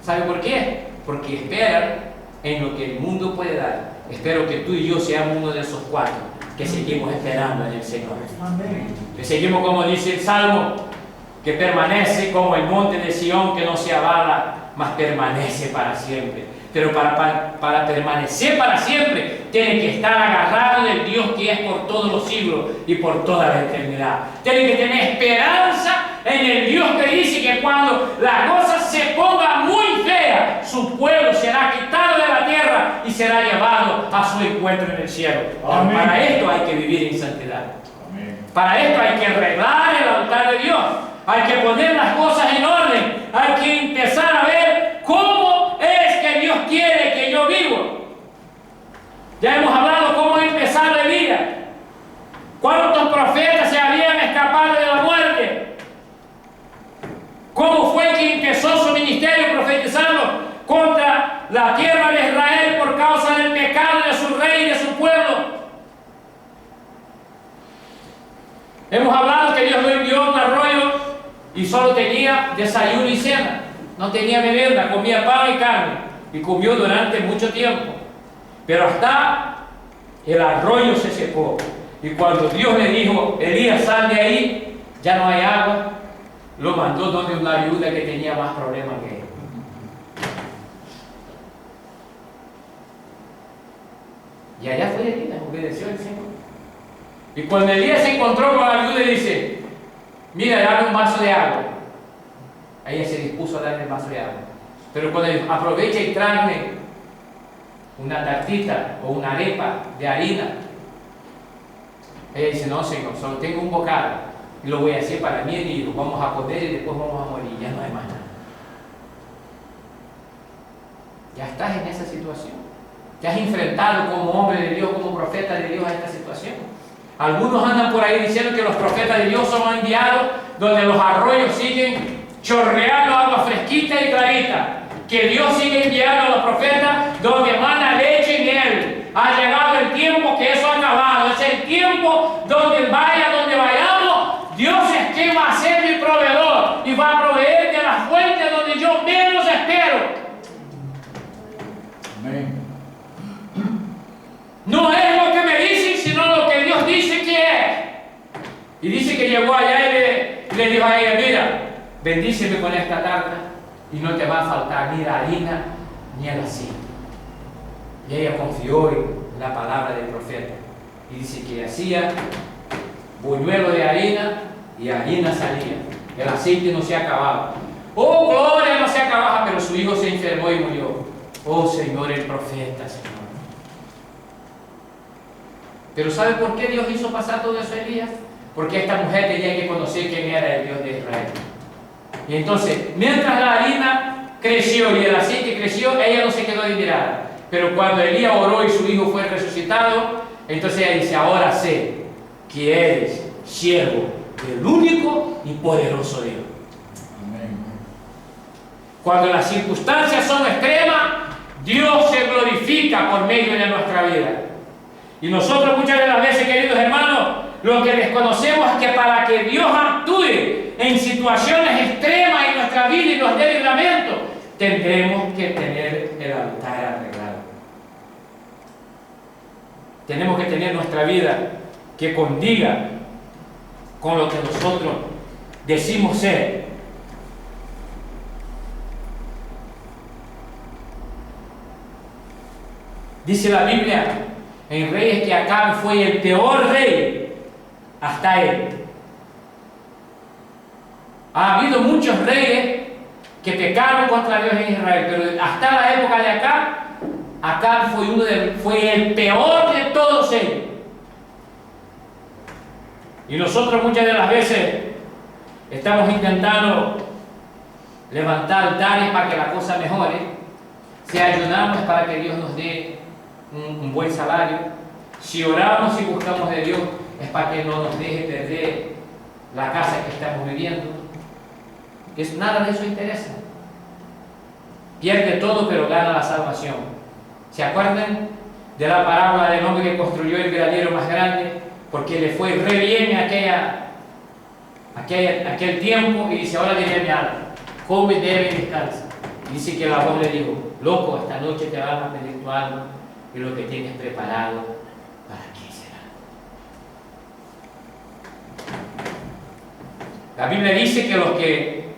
[SPEAKER 1] ¿Sabe por qué? Porque esperan en lo que el mundo puede dar. Espero que tú y yo seamos uno de esos 4 que seguimos esperando en el Señor.
[SPEAKER 2] Amén.
[SPEAKER 1] Que seguimos, como dice el Salmo, que permanece como el monte de Sión, que no se abala, mas permanece para siempre. Pero para permanecer para siempre, tiene que estar agarrado del Dios que es por todos los siglos y por toda la eternidad. Tiene que tener esperanza en el Dios que dice que cuando la cosa se ponga muy fea, su pueblo será quitado de la tierra y será llevado a su encuentro en el cielo.
[SPEAKER 2] Amén.
[SPEAKER 1] Para esto hay que vivir en santidad.
[SPEAKER 2] Amén.
[SPEAKER 1] Para esto hay que arreglar el altar de Dios. Hay que poner las cosas en orden. Hay que empezar a ver cómo es que Dios quiere que yo vivo. Ya hemos hablado cómo empezar la vida. ¿Cuántos profetas se habían escapado de la muerte? ¿Cómo fue que empezó su ministerio profetizando contra la tierra de Israel por causa del pecado de su rey y de su pueblo? Hemos hablado que Dios lo envió a un arroyo y solo tenía desayuno y cena. No tenía merienda, comía pan y carne. Y comió durante mucho tiempo. Pero hasta el arroyo se secó. Y cuando Dios le dijo, Elías, sal de ahí, ya no hay agua, lo mandó donde una viuda que tenía más problemas que él. Y allá fue Elías, obedeció al Señor. Y cuando Elías se encontró con la viuda y dice, mira, dame un vaso de agua. Ella se dispuso a darle el vaso de agua. Pero cuando aprovecha y tráeme una tartita o una arepa de harina, ella dice, no, Señor, solo tengo un bocado y lo voy a hacer para mí y lo vamos a comer y después vamos a morir. Ya no hay más nada. Ya estás en esa situación. Te has enfrentado como hombre de Dios, como profeta de Dios a esta situación. Algunos andan por ahí diciendo que los profetas de Dios son enviados donde los arroyos siguen chorreando agua fresquita y clarita. Que Dios sigue enviando a los profetas donde manda leche y miel. Ha llegado el tiempo que eso ha acabado. Es el tiempo donde vaya, donde vayamos, Dios es quien va a ser mi proveedor y va a proveer de las fuentes donde yo menos espero.
[SPEAKER 2] Amén.
[SPEAKER 1] No es lo que me dicen, sino lo que Dios dice que es. Y dice que llegó allá y le dijo a ella, mira, bendíceme con esta tarta y no te va a faltar ni la harina ni el aceite. Y ella confió en la palabra del profeta. Y dice que hacía buñuelo de harina y harina salía. El aceite no se acababa. Oh, gloria, no se acababa, pero su hijo se enfermó y murió. Oh, Señor, el profeta, Señor. Pero ¿sabe por qué Dios hizo pasar todo eso a Elías? Porque esta mujer tenía que conocer quién era el Dios de Israel. Y entonces, mientras la harina creció y el aceite creció, ella no se quedó admirada. Pero cuando Elías oró y su hijo fue resucitado, entonces ella dice, ahora sé que eres siervo del único y poderoso Dios.
[SPEAKER 2] Amén.
[SPEAKER 1] Cuando las circunstancias son extremas, Dios se glorifica por medio de nuestra vida. Y nosotros muchas de las veces, queridos hermanos, lo que desconocemos es que para que Dios actúe en situaciones extremas en nuestra vida y nos dé libramiento, tendremos que tener el altar arreglado. Tenemos que tener nuestra vida que condiga con lo que nosotros decimos ser. Dice la Biblia en Reyes que Acab fue el peor rey hasta él. Ha habido muchos reyes que pecaron contra Dios en Israel, pero hasta la época de Acab, Acab fue el peor de todos ellos. Y nosotros muchas de las veces estamos intentando levantar altares para que la cosa mejore. Si ayunamos para que Dios nos dé un buen salario. Si oramos y buscamos de Dios es para que no nos deje perder la casa que estamos viviendo. Nada de eso interesa. Pierde todo pero gana la salvación. ¿Se acuerdan de la parábola del hombre que construyó el granero más grande? Porque le fue re bien aquel tiempo y dice, ahora diré a mi alma, come, bebe y descansa. Y dice que la voz le dijo, loco, esta noche te vas a pedir tu alma y lo que tienes preparado, ¿para qué será? La Biblia dice que los que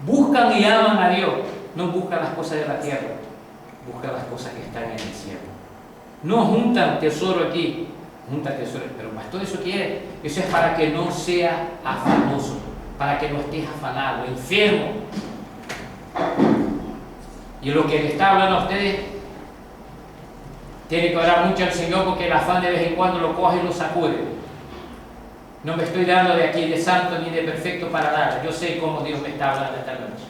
[SPEAKER 1] buscan y aman a Dios no buscan las cosas de la tierra, buscan las cosas que están en el cielo. No juntan tesoro aquí, juntan tesoro, pero pastor, eso quiere, eso es para que no sea afanoso, para que no estés afanado, enfermo. Y lo que le está hablando a ustedes, tiene que orar mucho al Señor porque el afán de vez en cuando lo coge y lo sacude. No me estoy dando de aquí de santo ni de perfecto para nada. Yo sé cómo Dios me está hablando esta noche.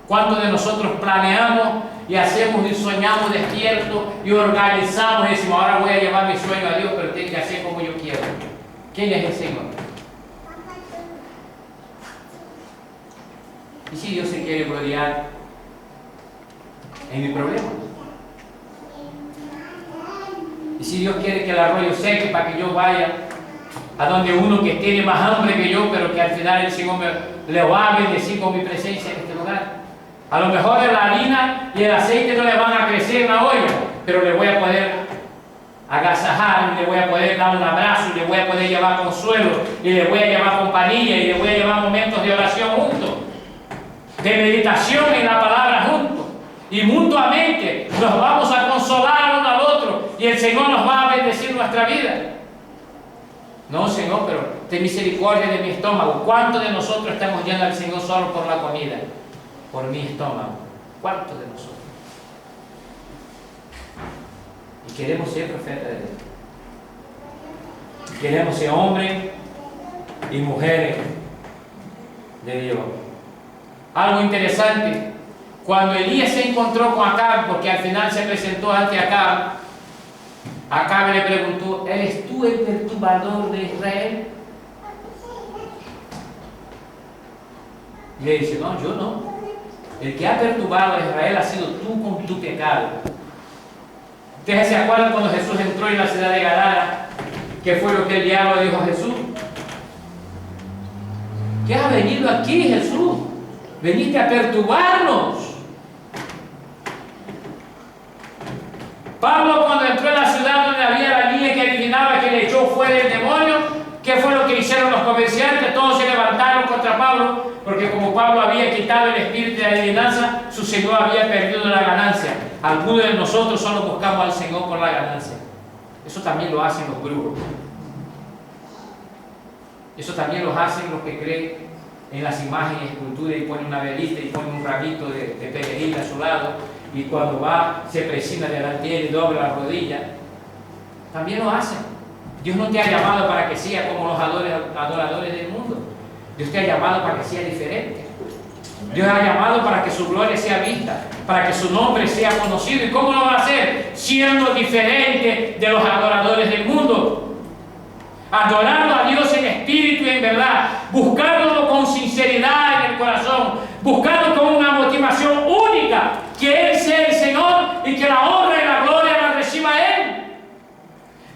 [SPEAKER 1] ¿Cuántos de nosotros planeamos y hacemos y soñamos despiertos y organizamos y decimos, ahora voy a llevar mi sueño a Dios, pero tiene que hacer como yo quiero? ¿Quién es el Señor? ¿Y si Dios se quiere gloriar en mi problema? ¿Y si Dios quiere que el arroyo seque para que yo vaya a donde uno que tiene más hambre que yo, pero que al final el Señor le va a bendecir con mi presencia en este lugar? A lo mejor la harina y el aceite no le van a crecer en la olla, pero le voy a poder agasajar, y le voy a poder dar un abrazo, y le voy a poder llevar consuelo, y le voy a llevar compañía, y le voy a llevar momentos de oración juntos, de meditación en la palabra juntos, y mutuamente nos vamos a consolar uno al otro, y el Señor nos va a bendecir nuestra vida. No, Señor, pero ten misericordia de mi estómago. ¿Cuántos de nosotros estamos yendo al Señor solo por la comida? Por mi estómago. ¿Cuántos de nosotros? Y queremos ser profetas de Dios. Queremos ser hombres y mujeres de Dios. Algo interesante, cuando Elías se encontró con Acab, porque al final se presentó ante Acab, Acab le preguntó, ¿eres tú el perturbador de Israel? Y le dice, no, yo no. El que ha perturbado a Israel ha sido tú con tu pecado. ¿Ustedes se acuerdan cuando Jesús entró en la ciudad de Gadara? ¿Qué fue lo que el diablo dijo a Jesús? ¿Qué has venido aquí, Jesús? Veniste a perturbarnos. Pablo, cuando entró en la ciudad donde había la niña que adivinaba que le echó fuera el demonio, ¿qué fue lo que hicieron los comerciantes? Todos se levantaron contra Pablo, porque como Pablo había quitado el espíritu de adivinanza, su Señor había perdido la ganancia. Algunos de nosotros solo buscamos al Señor por la ganancia. Eso también lo hacen los brujos. Eso también lo hacen los que creen en las imágenes y esculturas y ponen una velita y ponen un ramito de perejil a su lado, y cuando va se presina delante de él y dobla la rodilla. También lo hacen. Dios no te ha llamado para que seas como los adoradores del mundo. Dios te ha llamado para que sea diferente. Dios ha llamado para que su gloria sea vista, para que su nombre sea conocido. ¿Y cómo lo va a hacer? Siendo diferente de los adoradores del mundo. Adorando a Dios en espíritu y en verdad, buscándolo con sinceridad en el corazón, buscando con una motivación única, que Él sea el Señor y que la honra y la gloria la reciba Él.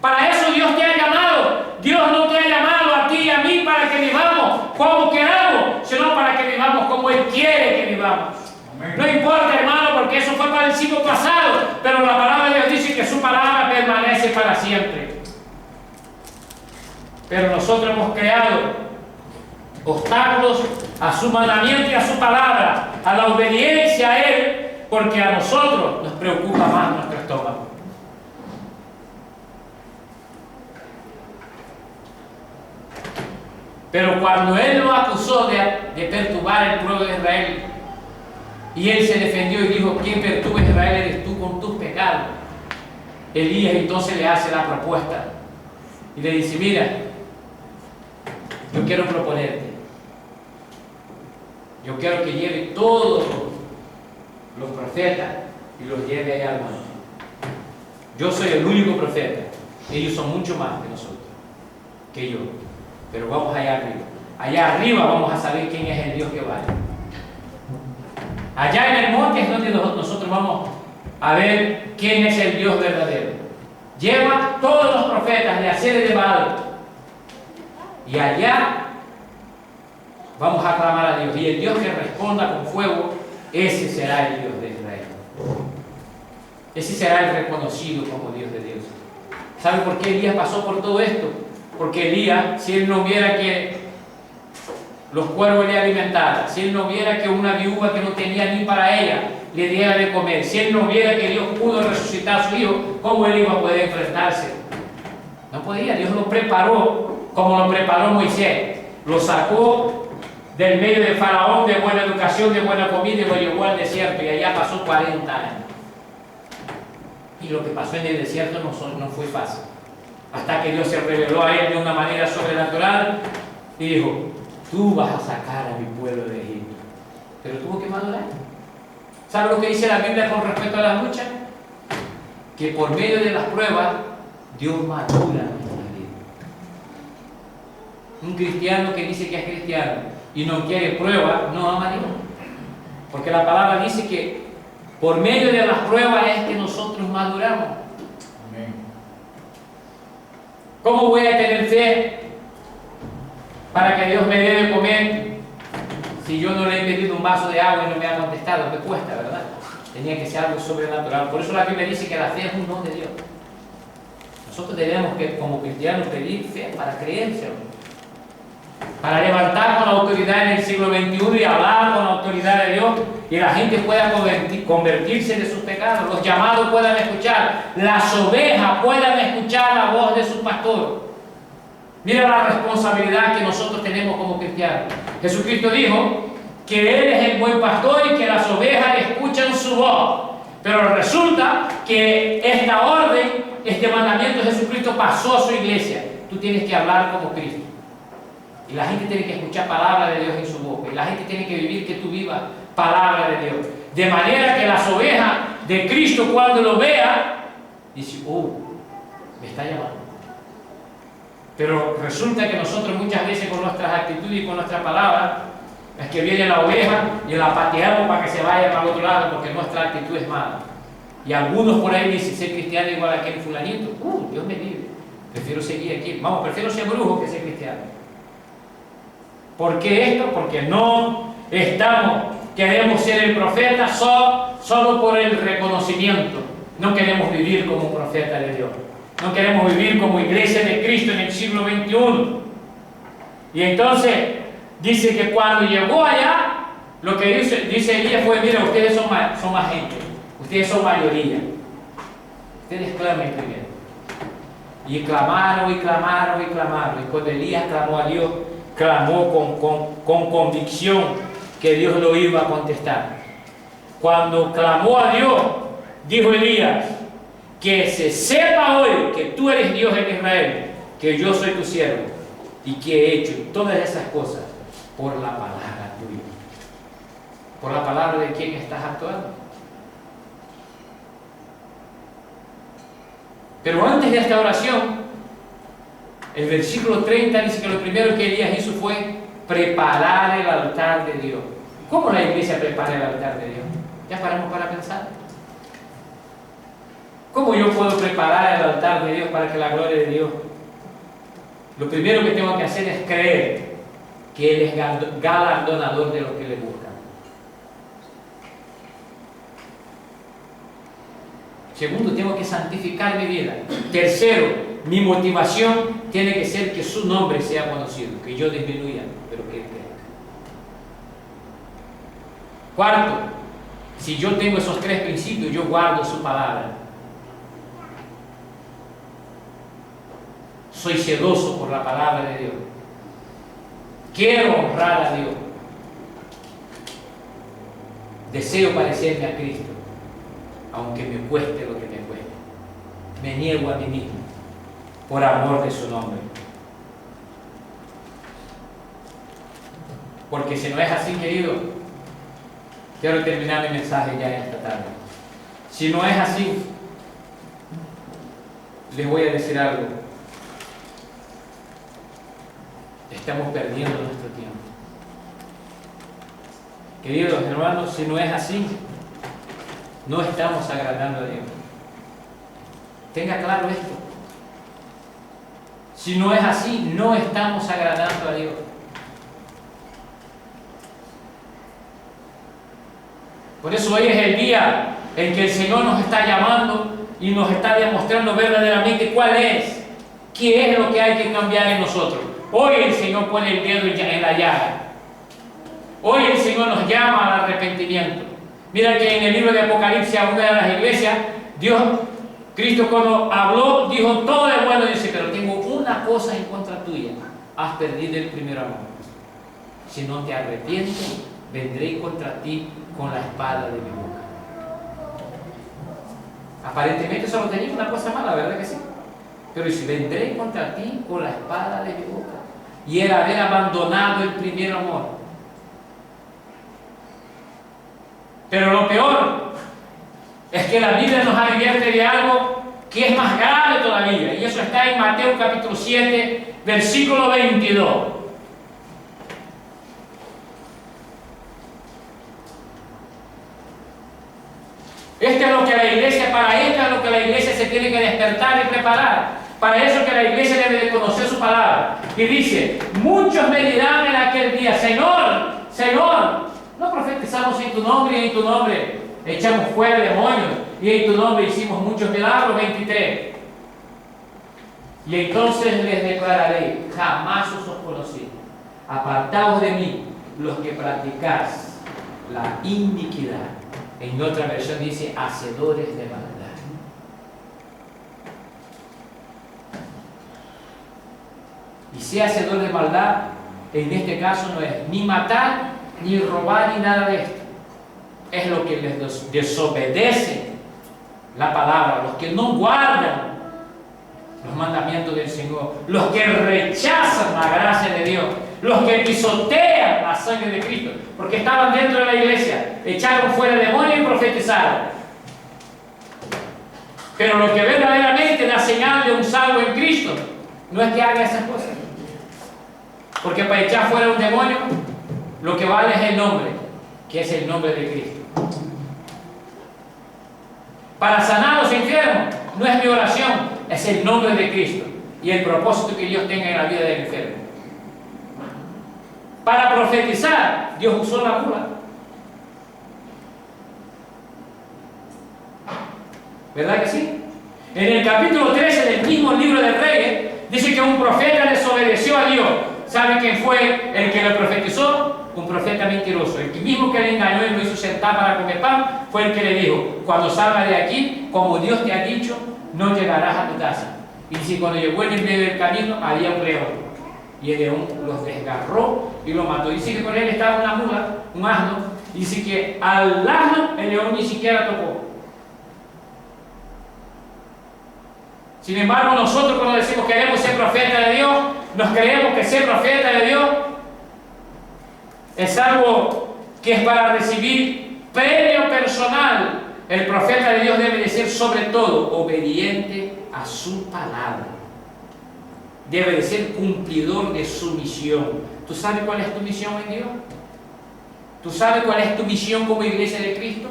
[SPEAKER 1] Para eso Dios te ha llamado. Dios no te ha llamado a ti y a mí para que vivamos como queramos, sino para que vivamos como Él quiere que vivamos. Amén. No importa, hermano, porque eso fue para el siglo pasado, pero la palabra de Dios dice que su palabra permanece para siempre. Pero nosotros hemos creado obstáculos a su mandamiento y a su palabra, a la obediencia a Él, porque a nosotros nos preocupa más nuestro estómago. Pero cuando Él lo acusó de perturbar el pueblo de Israel, y Él se defendió y dijo: ¿quién perturba a Israel eres tú con tus pecados? Elías entonces le hace la propuesta y le dice: mira, yo quiero proponerte, yo quiero que lleve todos los profetas y los lleve allá al monte. Yo soy el único profeta, ellos son mucho más que nosotros, que yo, pero vamos allá arriba. Allá arriba vamos a saber quién es el Dios que vale. Allá en el monte es donde nosotros vamos a ver quién es el Dios verdadero. Lleva todos los profetas de Aser y de Baal, y allá vamos a clamar a Dios, y el Dios que responda con fuego, ese será el Dios de Israel. Ese será el reconocido como Dios de Dios. ¿Sabe por qué Elías pasó por todo esto? Porque Elías, si él no viera que los cuervos le alimentaran, si él no viera que una viuda que no tenía ni para ella le diera de comer, si él no viera que Dios pudo resucitar a su hijo, ¿cómo él iba a poder enfrentarse? No podía. Dios lo preparó como lo preparó Moisés. Lo sacó del medio de Faraón, de buena educación, de buena comida, y lo llevó al desierto, y allá pasó 40 años. Y lo que pasó en el desierto no fue fácil. Hasta que Dios se reveló a él de una manera sobrenatural y dijo: tú vas a sacar a mi pueblo de Egipto. Pero tuvo que madurar. ¿Sabe lo que dice la Biblia con respecto a las luchas? Que por medio de las pruebas Dios madura nuestra vida. Un cristiano que dice que es cristiano y no quiere pruebas, no ama a Dios. Porque la palabra dice que por medio de las pruebas es que nosotros maduramos.
[SPEAKER 2] Amén.
[SPEAKER 1] ¿Cómo voy a tener fe para que Dios me dé de comer si yo no le he pedido un vaso de agua y no me ha contestado? Me cuesta, ¿verdad? Tenía que ser algo sobrenatural. Por eso la Biblia dice que la fe es un don de Dios. Nosotros debemos, como cristianos, pedir fe para creérselo, para levantar con autoridad en el siglo XXI y hablar con la autoridad de Dios, y la gente pueda convertirse de sus pecados, los llamados puedan escuchar, las ovejas puedan escuchar la voz de su pastor. Mira la responsabilidad que nosotros tenemos como cristianos. Jesucristo dijo que Él es el buen pastor y que las ovejas escuchan su voz. Pero resulta que esta orden, este mandamiento de Jesucristo pasó a su iglesia. Tú tienes que hablar como Cristo. Y la gente tiene que escuchar palabra de Dios en su boca. Y la gente tiene que vivir que tú vivas palabra de Dios. De manera que las ovejas de Cristo, cuando lo vea, dice: oh, me está llamando. Pero resulta que nosotros muchas veces con nuestras actitudes y con nuestras palabras, es que viene la oveja y la pateamos para que se vaya para el otro lado, porque nuestra actitud es mala. Y algunos por ahí dicen: ser cristiano igual a aquel fulanito. Dios me libre. Prefiero seguir aquí. Vamos, prefiero ser brujo que ser cristiano. ¿Por qué esto? Porque no queremos ser el profeta solo por el reconocimiento. No queremos vivir como un profeta de Dios. No queremos vivir como iglesia de Cristo en el siglo XXI. Y entonces dice que cuando llegó allá, lo que dice Elías fue: mira, ustedes son más gente, ustedes son mayoría, ustedes clamen primero. Y clamaron y clamaron y clamaron. Y cuando Elías clamó a Dios, clamó con convicción que Dios lo iba a contestar. Cuando clamó a Dios, dijo Elías: que se sepa hoy que tú eres Dios en Israel, que yo soy tu siervo y que he hecho todas esas cosas por la palabra tuya. Por la palabra de quien estás actuando. Pero antes de esta oración, el versículo 30 dice que lo primero que Elías hizo fue preparar el altar de Dios. ¿Cómo la iglesia prepara el altar de Dios? ¿Ya paramos para pensar? ¿Cómo yo puedo preparar el altar de Dios para que la gloria de Dios? Lo primero que tengo que hacer es creer que Él es galardonador de los que le buscan. Segundo, tengo que santificar mi vida. Tercero, mi motivación tiene que ser que su nombre sea conocido, que yo disminuya, pero que Él crezca. Cuarto, si yo tengo esos tres principios, yo guardo su palabra. Soy celoso por la palabra de Dios. Quiero honrar a Dios. Deseo parecerme a Cristo, aunque me cueste lo que me cueste. Me niego a mí mismo por amor de su nombre. Porque si no es así, querido, quiero terminar mi mensaje ya esta tarde. Si no es así, les voy a decir algo. Estamos perdiendo nuestro tiempo. Queridos hermanos, si no es así, no estamos agradando a Dios. Tenga claro esto. Si no es así, no estamos agradando a Dios. Por eso hoy es el día en que el Señor nos está llamando y nos está demostrando verdaderamente cuál es, qué es lo que hay que cambiar en nosotros. Hoy el Señor pone el dedo en la llaga. Hoy el Señor nos llama al arrepentimiento. Mira que en el libro de Apocalipsis, a una de las iglesias, Cristo cuando habló, dijo todo de bueno, dice, pero tengo una cosa en contra tuya. Has perdido el primer amor. Si no te arrepientes, vendré contra ti con la espada de mi boca. Aparentemente solo tenía una cosa mala, ¿verdad que sí? Pero dice, vendré contra ti con la espada de mi boca. Y era haber abandonado el primer amor. Pero lo peor es que la Biblia nos advierte de algo que es más grave todavía. Y eso está en Mateo capítulo 7, versículo 22. Esto es lo que la iglesia, para esto es lo que la iglesia se tiene que despertar y preparar. Para eso que la iglesia debe de conocer su palabra. Y dice, muchos me dirán en aquel día, Señor, Señor, no profetizamos en tu nombre y en tu nombre echamos fuera demonios y en tu nombre hicimos muchos milagros. 23. Y entonces les declararé, jamás os conocí. Apartaos de mí, los que practicáis la iniquidad. En otra versión dice, hacedores de maldad. Y si hacedor de maldad, en este caso no es ni matar, ni robar, ni nada de esto. Es lo que les desobedece la palabra, los que no guardan los mandamientos del Señor, los que rechazan la gracia de Dios, los que pisotean la sangre de Cristo, porque estaban dentro de la iglesia, echaron fuera demonios y profetizaron. Pero lo que verdaderamente da señal de un salvo en Cristo no es que haga esas cosas, porque para echar fuera un demonio lo que vale es el nombre, que es el nombre de Cristo. Para sanar a los enfermos no es mi oración, es el nombre de Cristo y el propósito que Dios tenga en la vida del enfermo. Para profetizar, Dios usó la mula. ¿Verdad que sí? En el capítulo 13 del mismo libro de Reyes, dice que un profeta desobedeció a Dios. ¿Sabe quién fue el que le profetizó? Un profeta mentiroso. El mismo que le engañó y lo hizo sentar para comer pan, fue el que le dijo, cuando salgas de aquí, como Dios te ha dicho, no llegarás a tu casa. Y si cuando llegó en el medio del camino, había un león. Y el león los desgarró y lo mató. Dice que con él estaba una mula, un asno. Y dice que al asno el león ni siquiera tocó. Sin embargo, nosotros cuando decimos queremos ser profeta de Dios, nos creemos que ser profeta de Dios es algo que es para recibir premio personal. El profeta de Dios debe de ser sobre todo obediente a su palabra. Debe de ser cumplidor de su misión. ¿Tú sabes cuál es tu misión en Dios? ¿Tú sabes cuál es tu misión como iglesia de Cristo?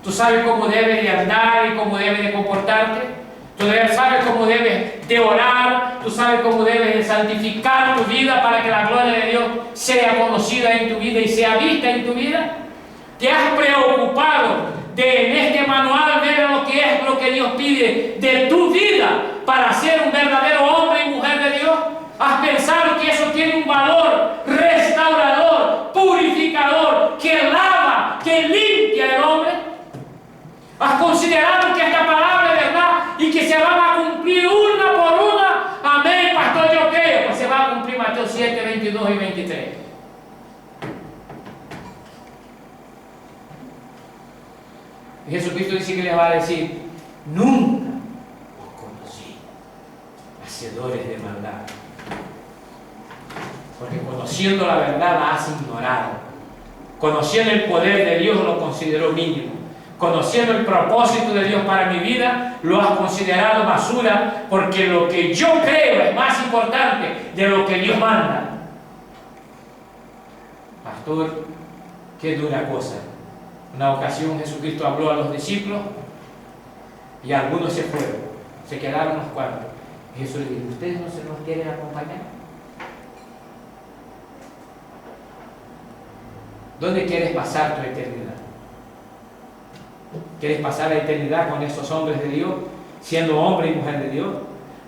[SPEAKER 1] ¿Tú sabes cómo debes de andar y cómo debes de comportarte? ¿Tú sabes cómo debes de orar? ¿Tú sabes cómo debes de santificar tu vida para que la gloria de Dios sea conocida en tu vida y sea vista en tu vida? ¿Te has preocupado de en este manual ver lo que es lo que Dios pide de tu vida para ser un verdadero hombre y mujer de Dios? ¿Has pensado que eso tiene un valor restaurador, purificador, que lava, que limpia el hombre? ¿Has considerado que esta palabra es verdad y que se van a cumplir una por una? Amén, pastor, yo creo. Pues se va a cumplir Mateo 7, 22 y 23. Y Jesucristo dice que les va a decir: nunca os conocí, hacedores de maldad. Porque conociendo la verdad la has ignorado. Conociendo el poder de Dios lo consideró mínimo. Conociendo el propósito de Dios para mi vida, lo has considerado basura, porque lo que yo creo es más importante de lo que Dios manda. Pastor, qué dura cosa. Una ocasión Jesucristo habló a los discípulos y algunos se fueron, se quedaron unos cuantos. Jesús les dijo: ¿ustedes no se nos quieren acompañar? ¿Dónde quieres pasar tu eternidad? ¿Quieres pasar la eternidad con esos hombres de Dios, siendo hombre y mujer de Dios?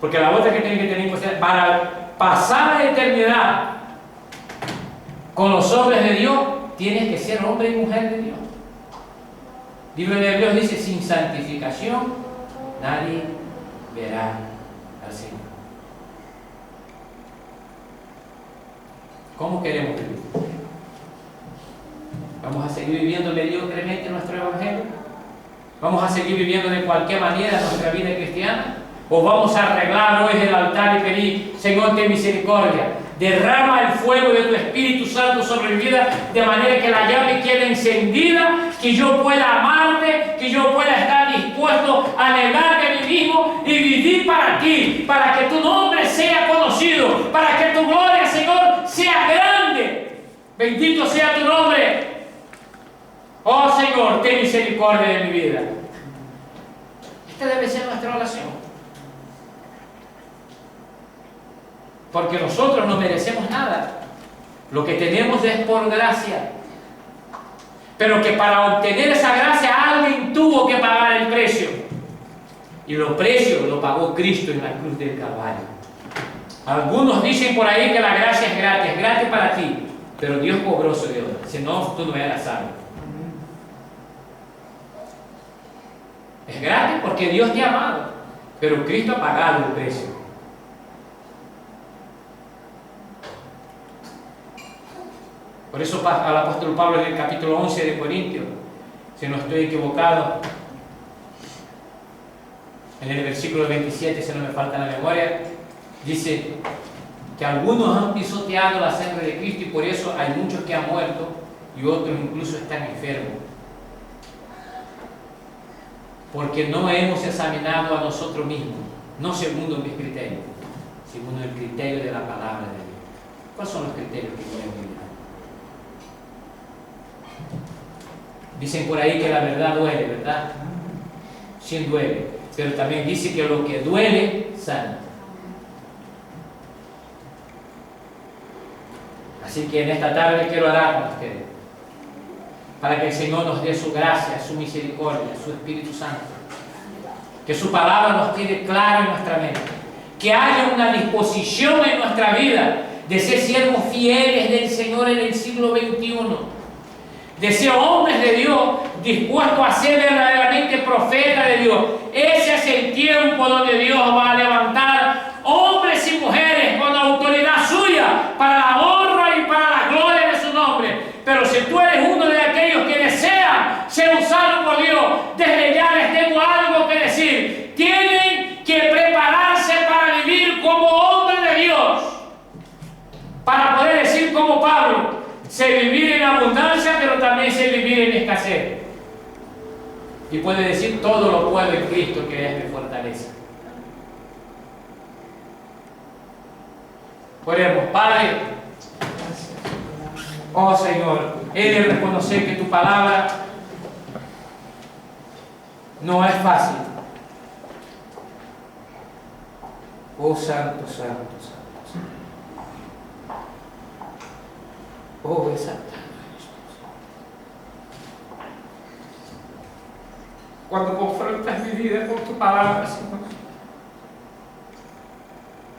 [SPEAKER 1] Porque la otra que tienen que tener en cuenta, para pasar la eternidad con los hombres de Dios, tienes que ser hombre y mujer de Dios. El libro de Hebreos dice: sin santificación nadie verá al Señor. ¿Cómo queremos vivir? ¿Vamos a seguir viviendo mediocremente nuestro evangelio? ¿Vamos a seguir viviendo de cualquier manera nuestra vida cristiana? ¿O vamos a arreglar hoy el altar y pedir: Señor, ten misericordia, derrama el fuego de tu Espíritu Santo sobre mi vida, de manera que la llave quede encendida, que yo pueda amarte, que yo pueda estar dispuesto a negarme a mí mismo y vivir para ti, para que tu nombre sea conocido, para que tu gloria, Señor, sea grande? Bendito sea tu nombre. Oh Señor, ten misericordia de mi vida. Esta debe ser nuestra oración. Porque nosotros no merecemos nada. Lo que tenemos es por gracia. Pero que para obtener esa gracia alguien tuvo que pagar el precio. Y los precios lo pagó Cristo en la cruz del Calvario. Algunos dicen por ahí que la gracia es gratis para ti. Pero Dios cobró su deuda. Si no, tú no eras salvo. Es gratis porque Dios te ha amado, pero Cristo ha pagado el precio. Por eso al apóstol Pablo en el capítulo 11 de Corintios, si no estoy equivocado, en el versículo 27, si no me falta la memoria, dice que algunos han pisoteado la sangre de Cristo y por eso hay muchos que han muerto y otros incluso están enfermos. Porque no hemos examinado a nosotros mismos, no según mis criterios, según el criterio de la palabra de Dios. ¿Cuáles son los criterios que yo he? Dicen por ahí que la verdad duele, ¿verdad? Sí duele, pero también dice que lo que duele, sana. Así que en esta tarde quiero orar con ustedes, para que el Señor nos dé su gracia, su misericordia, su Espíritu Santo. Que su palabra nos quede clara en nuestra mente. Que haya una disposición en nuestra vida de ser siervos fieles del Señor en el siglo XXI. De ser hombres de Dios dispuestos a ser verdaderamente profetas de Dios. Ese es el tiempo donde Dios va a levantar hombres y mujeres con autoridad suya para la honra y para la gloria de su nombre. Pero si tú eres uno de aquellos que desean ser usados por Dios, desde ya les tengo algo que decir. Tienen que prepararse para vivir como hombres de Dios, para poder decir como Pablo: sé vivir en hacer. Y puede decir: todo lo puedo en Cristo que es mi fortaleza. Oremos. Padre, oh Señor, he de reconocer que tu palabra no es fácil. Oh Santo, Santo, Santo, Santo. Oh, exacto. Cuando confrontas mi vida con tu palabra, Señor,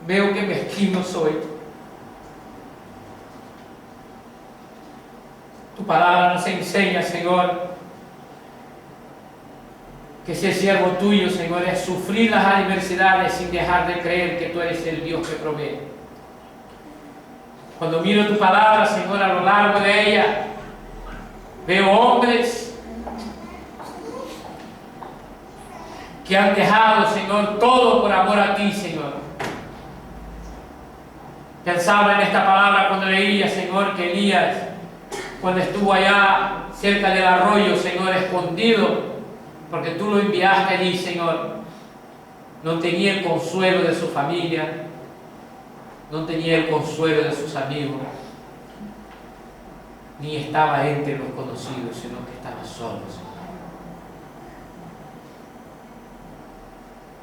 [SPEAKER 1] veo que mezquino soy. Tu palabra nos enseña, Señor, que ser siervo tuyo, Señor, es sufrir las adversidades sin dejar de creer que tú eres el Dios que provee. Cuando miro tu palabra, Señor, a lo largo de ella, veo hombres que han dejado, Señor, todo por amor a ti, Señor. Pensaba en esta palabra cuando leía, Señor, que Elías, cuando estuvo allá cerca del arroyo, Señor, escondido, porque tú lo enviaste allí, Señor, no tenía el consuelo de su familia, no tenía el consuelo de sus amigos, ni estaba entre los conocidos, sino que estaba solo, Señor.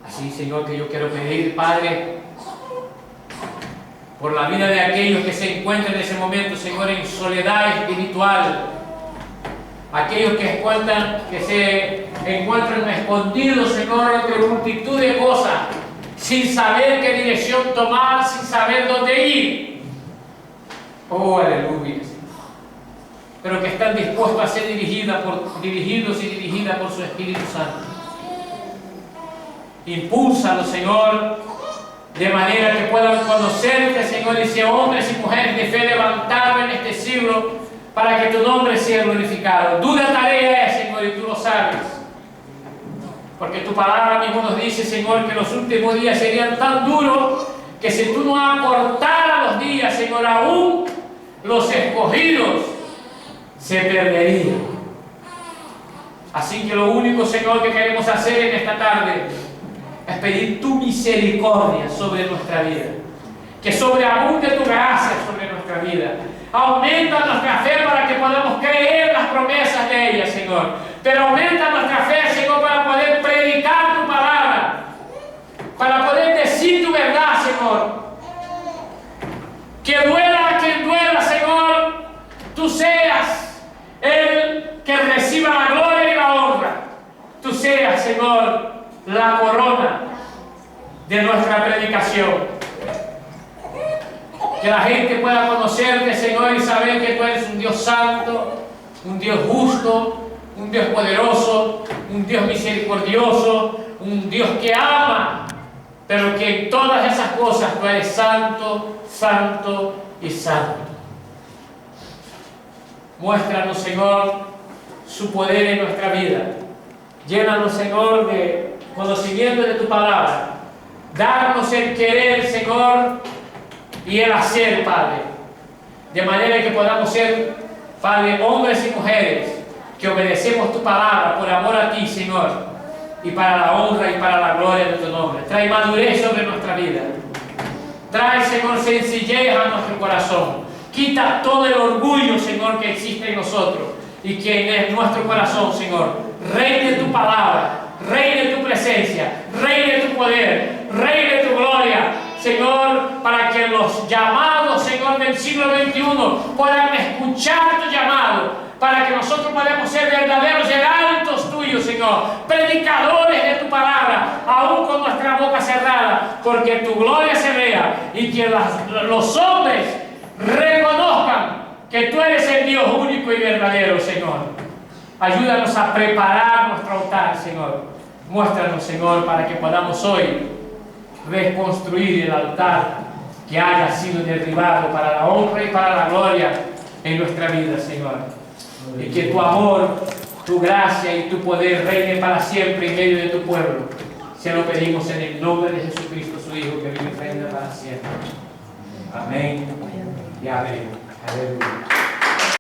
[SPEAKER 1] Así, Señor, que yo quiero pedir, Padre, por la vida de aquellos que se encuentran en ese momento, Señor, en soledad espiritual, aquellos que se encuentran escondidos, Señor, entre multitud de cosas, sin saber qué dirección tomar, sin saber dónde ir. Oh, aleluya, Señor. Pero que están dispuestos a ser dirigidos y dirigidas por su Espíritu Santo. Impúlsalos, Señor, de manera que puedan conocerte, Señor, y ser hombres y mujeres de fe levantados en este siglo para que tu nombre sea glorificado. Dura tarea es, Señor, y tú lo sabes. Porque tu palabra mismo nos dice, Señor, que los últimos días serían tan duros que si tú no acortaras los días, Señor, aún los escogidos se perderían. Así que lo único, Señor, que queremos hacer en esta tarde es pedir tu misericordia sobre nuestra vida. Que sobreabunde tu gracia sobre nuestra vida. Aumenta nuestra fe para que podamos creer las promesas de ella, Señor. Pero aumenta nuestra fe, Señor, para poder predicar tu palabra. Para poder decir tu verdad, Señor. Que duela a quien duela, Señor, tú seas el que reciba la gloria y la honra. Tú seas, Señor, la corona de nuestra predicación. Que la gente pueda conocerte, Señor, y saber que tú eres un Dios santo, un Dios justo, un Dios poderoso, un Dios misericordioso, un Dios que ama, pero que en todas esas cosas tú eres santo, santo y santo. Muéstranos, Señor, su poder en nuestra vida. Llénanos, Señor, de conocimiento de tu palabra. Darnos el querer, Señor, y el hacer, Padre. De manera que podamos ser, Padre, hombres y mujeres que obedecemos tu palabra por amor a ti, Señor, y para la honra y para la gloria de tu nombre. Trae madurez sobre nuestra vida. Trae, Señor, sencillez a nuestro corazón. Quita todo el orgullo, Señor, que existe en nosotros y que en nuestro corazón, Señor, reine tu palabra, reine tu presencia, reine tu poder, reine tu gloria, Señor, para que los llamados, Señor, del siglo XXI puedan escuchar tu llamado, para que nosotros podamos ser verdaderos heraldos tuyos, Señor, predicadores de tu palabra, aún con nuestra boca cerrada, porque tu gloria se vea y que los hombres reconozcan que tú eres el Dios único y verdadero, Señor. Ayúdanos a preparar nuestro altar, Señor. Muéstranos, Señor, para que podamos hoy reconstruir el altar que haya sido derribado para la honra y para la gloria en nuestra vida, Señor. Y que tu amor, tu gracia y tu poder reine para siempre en medio de tu pueblo. Se lo pedimos en el nombre de Jesucristo, su Hijo, que vive y reina para siempre. Amén y amén. Aleluya.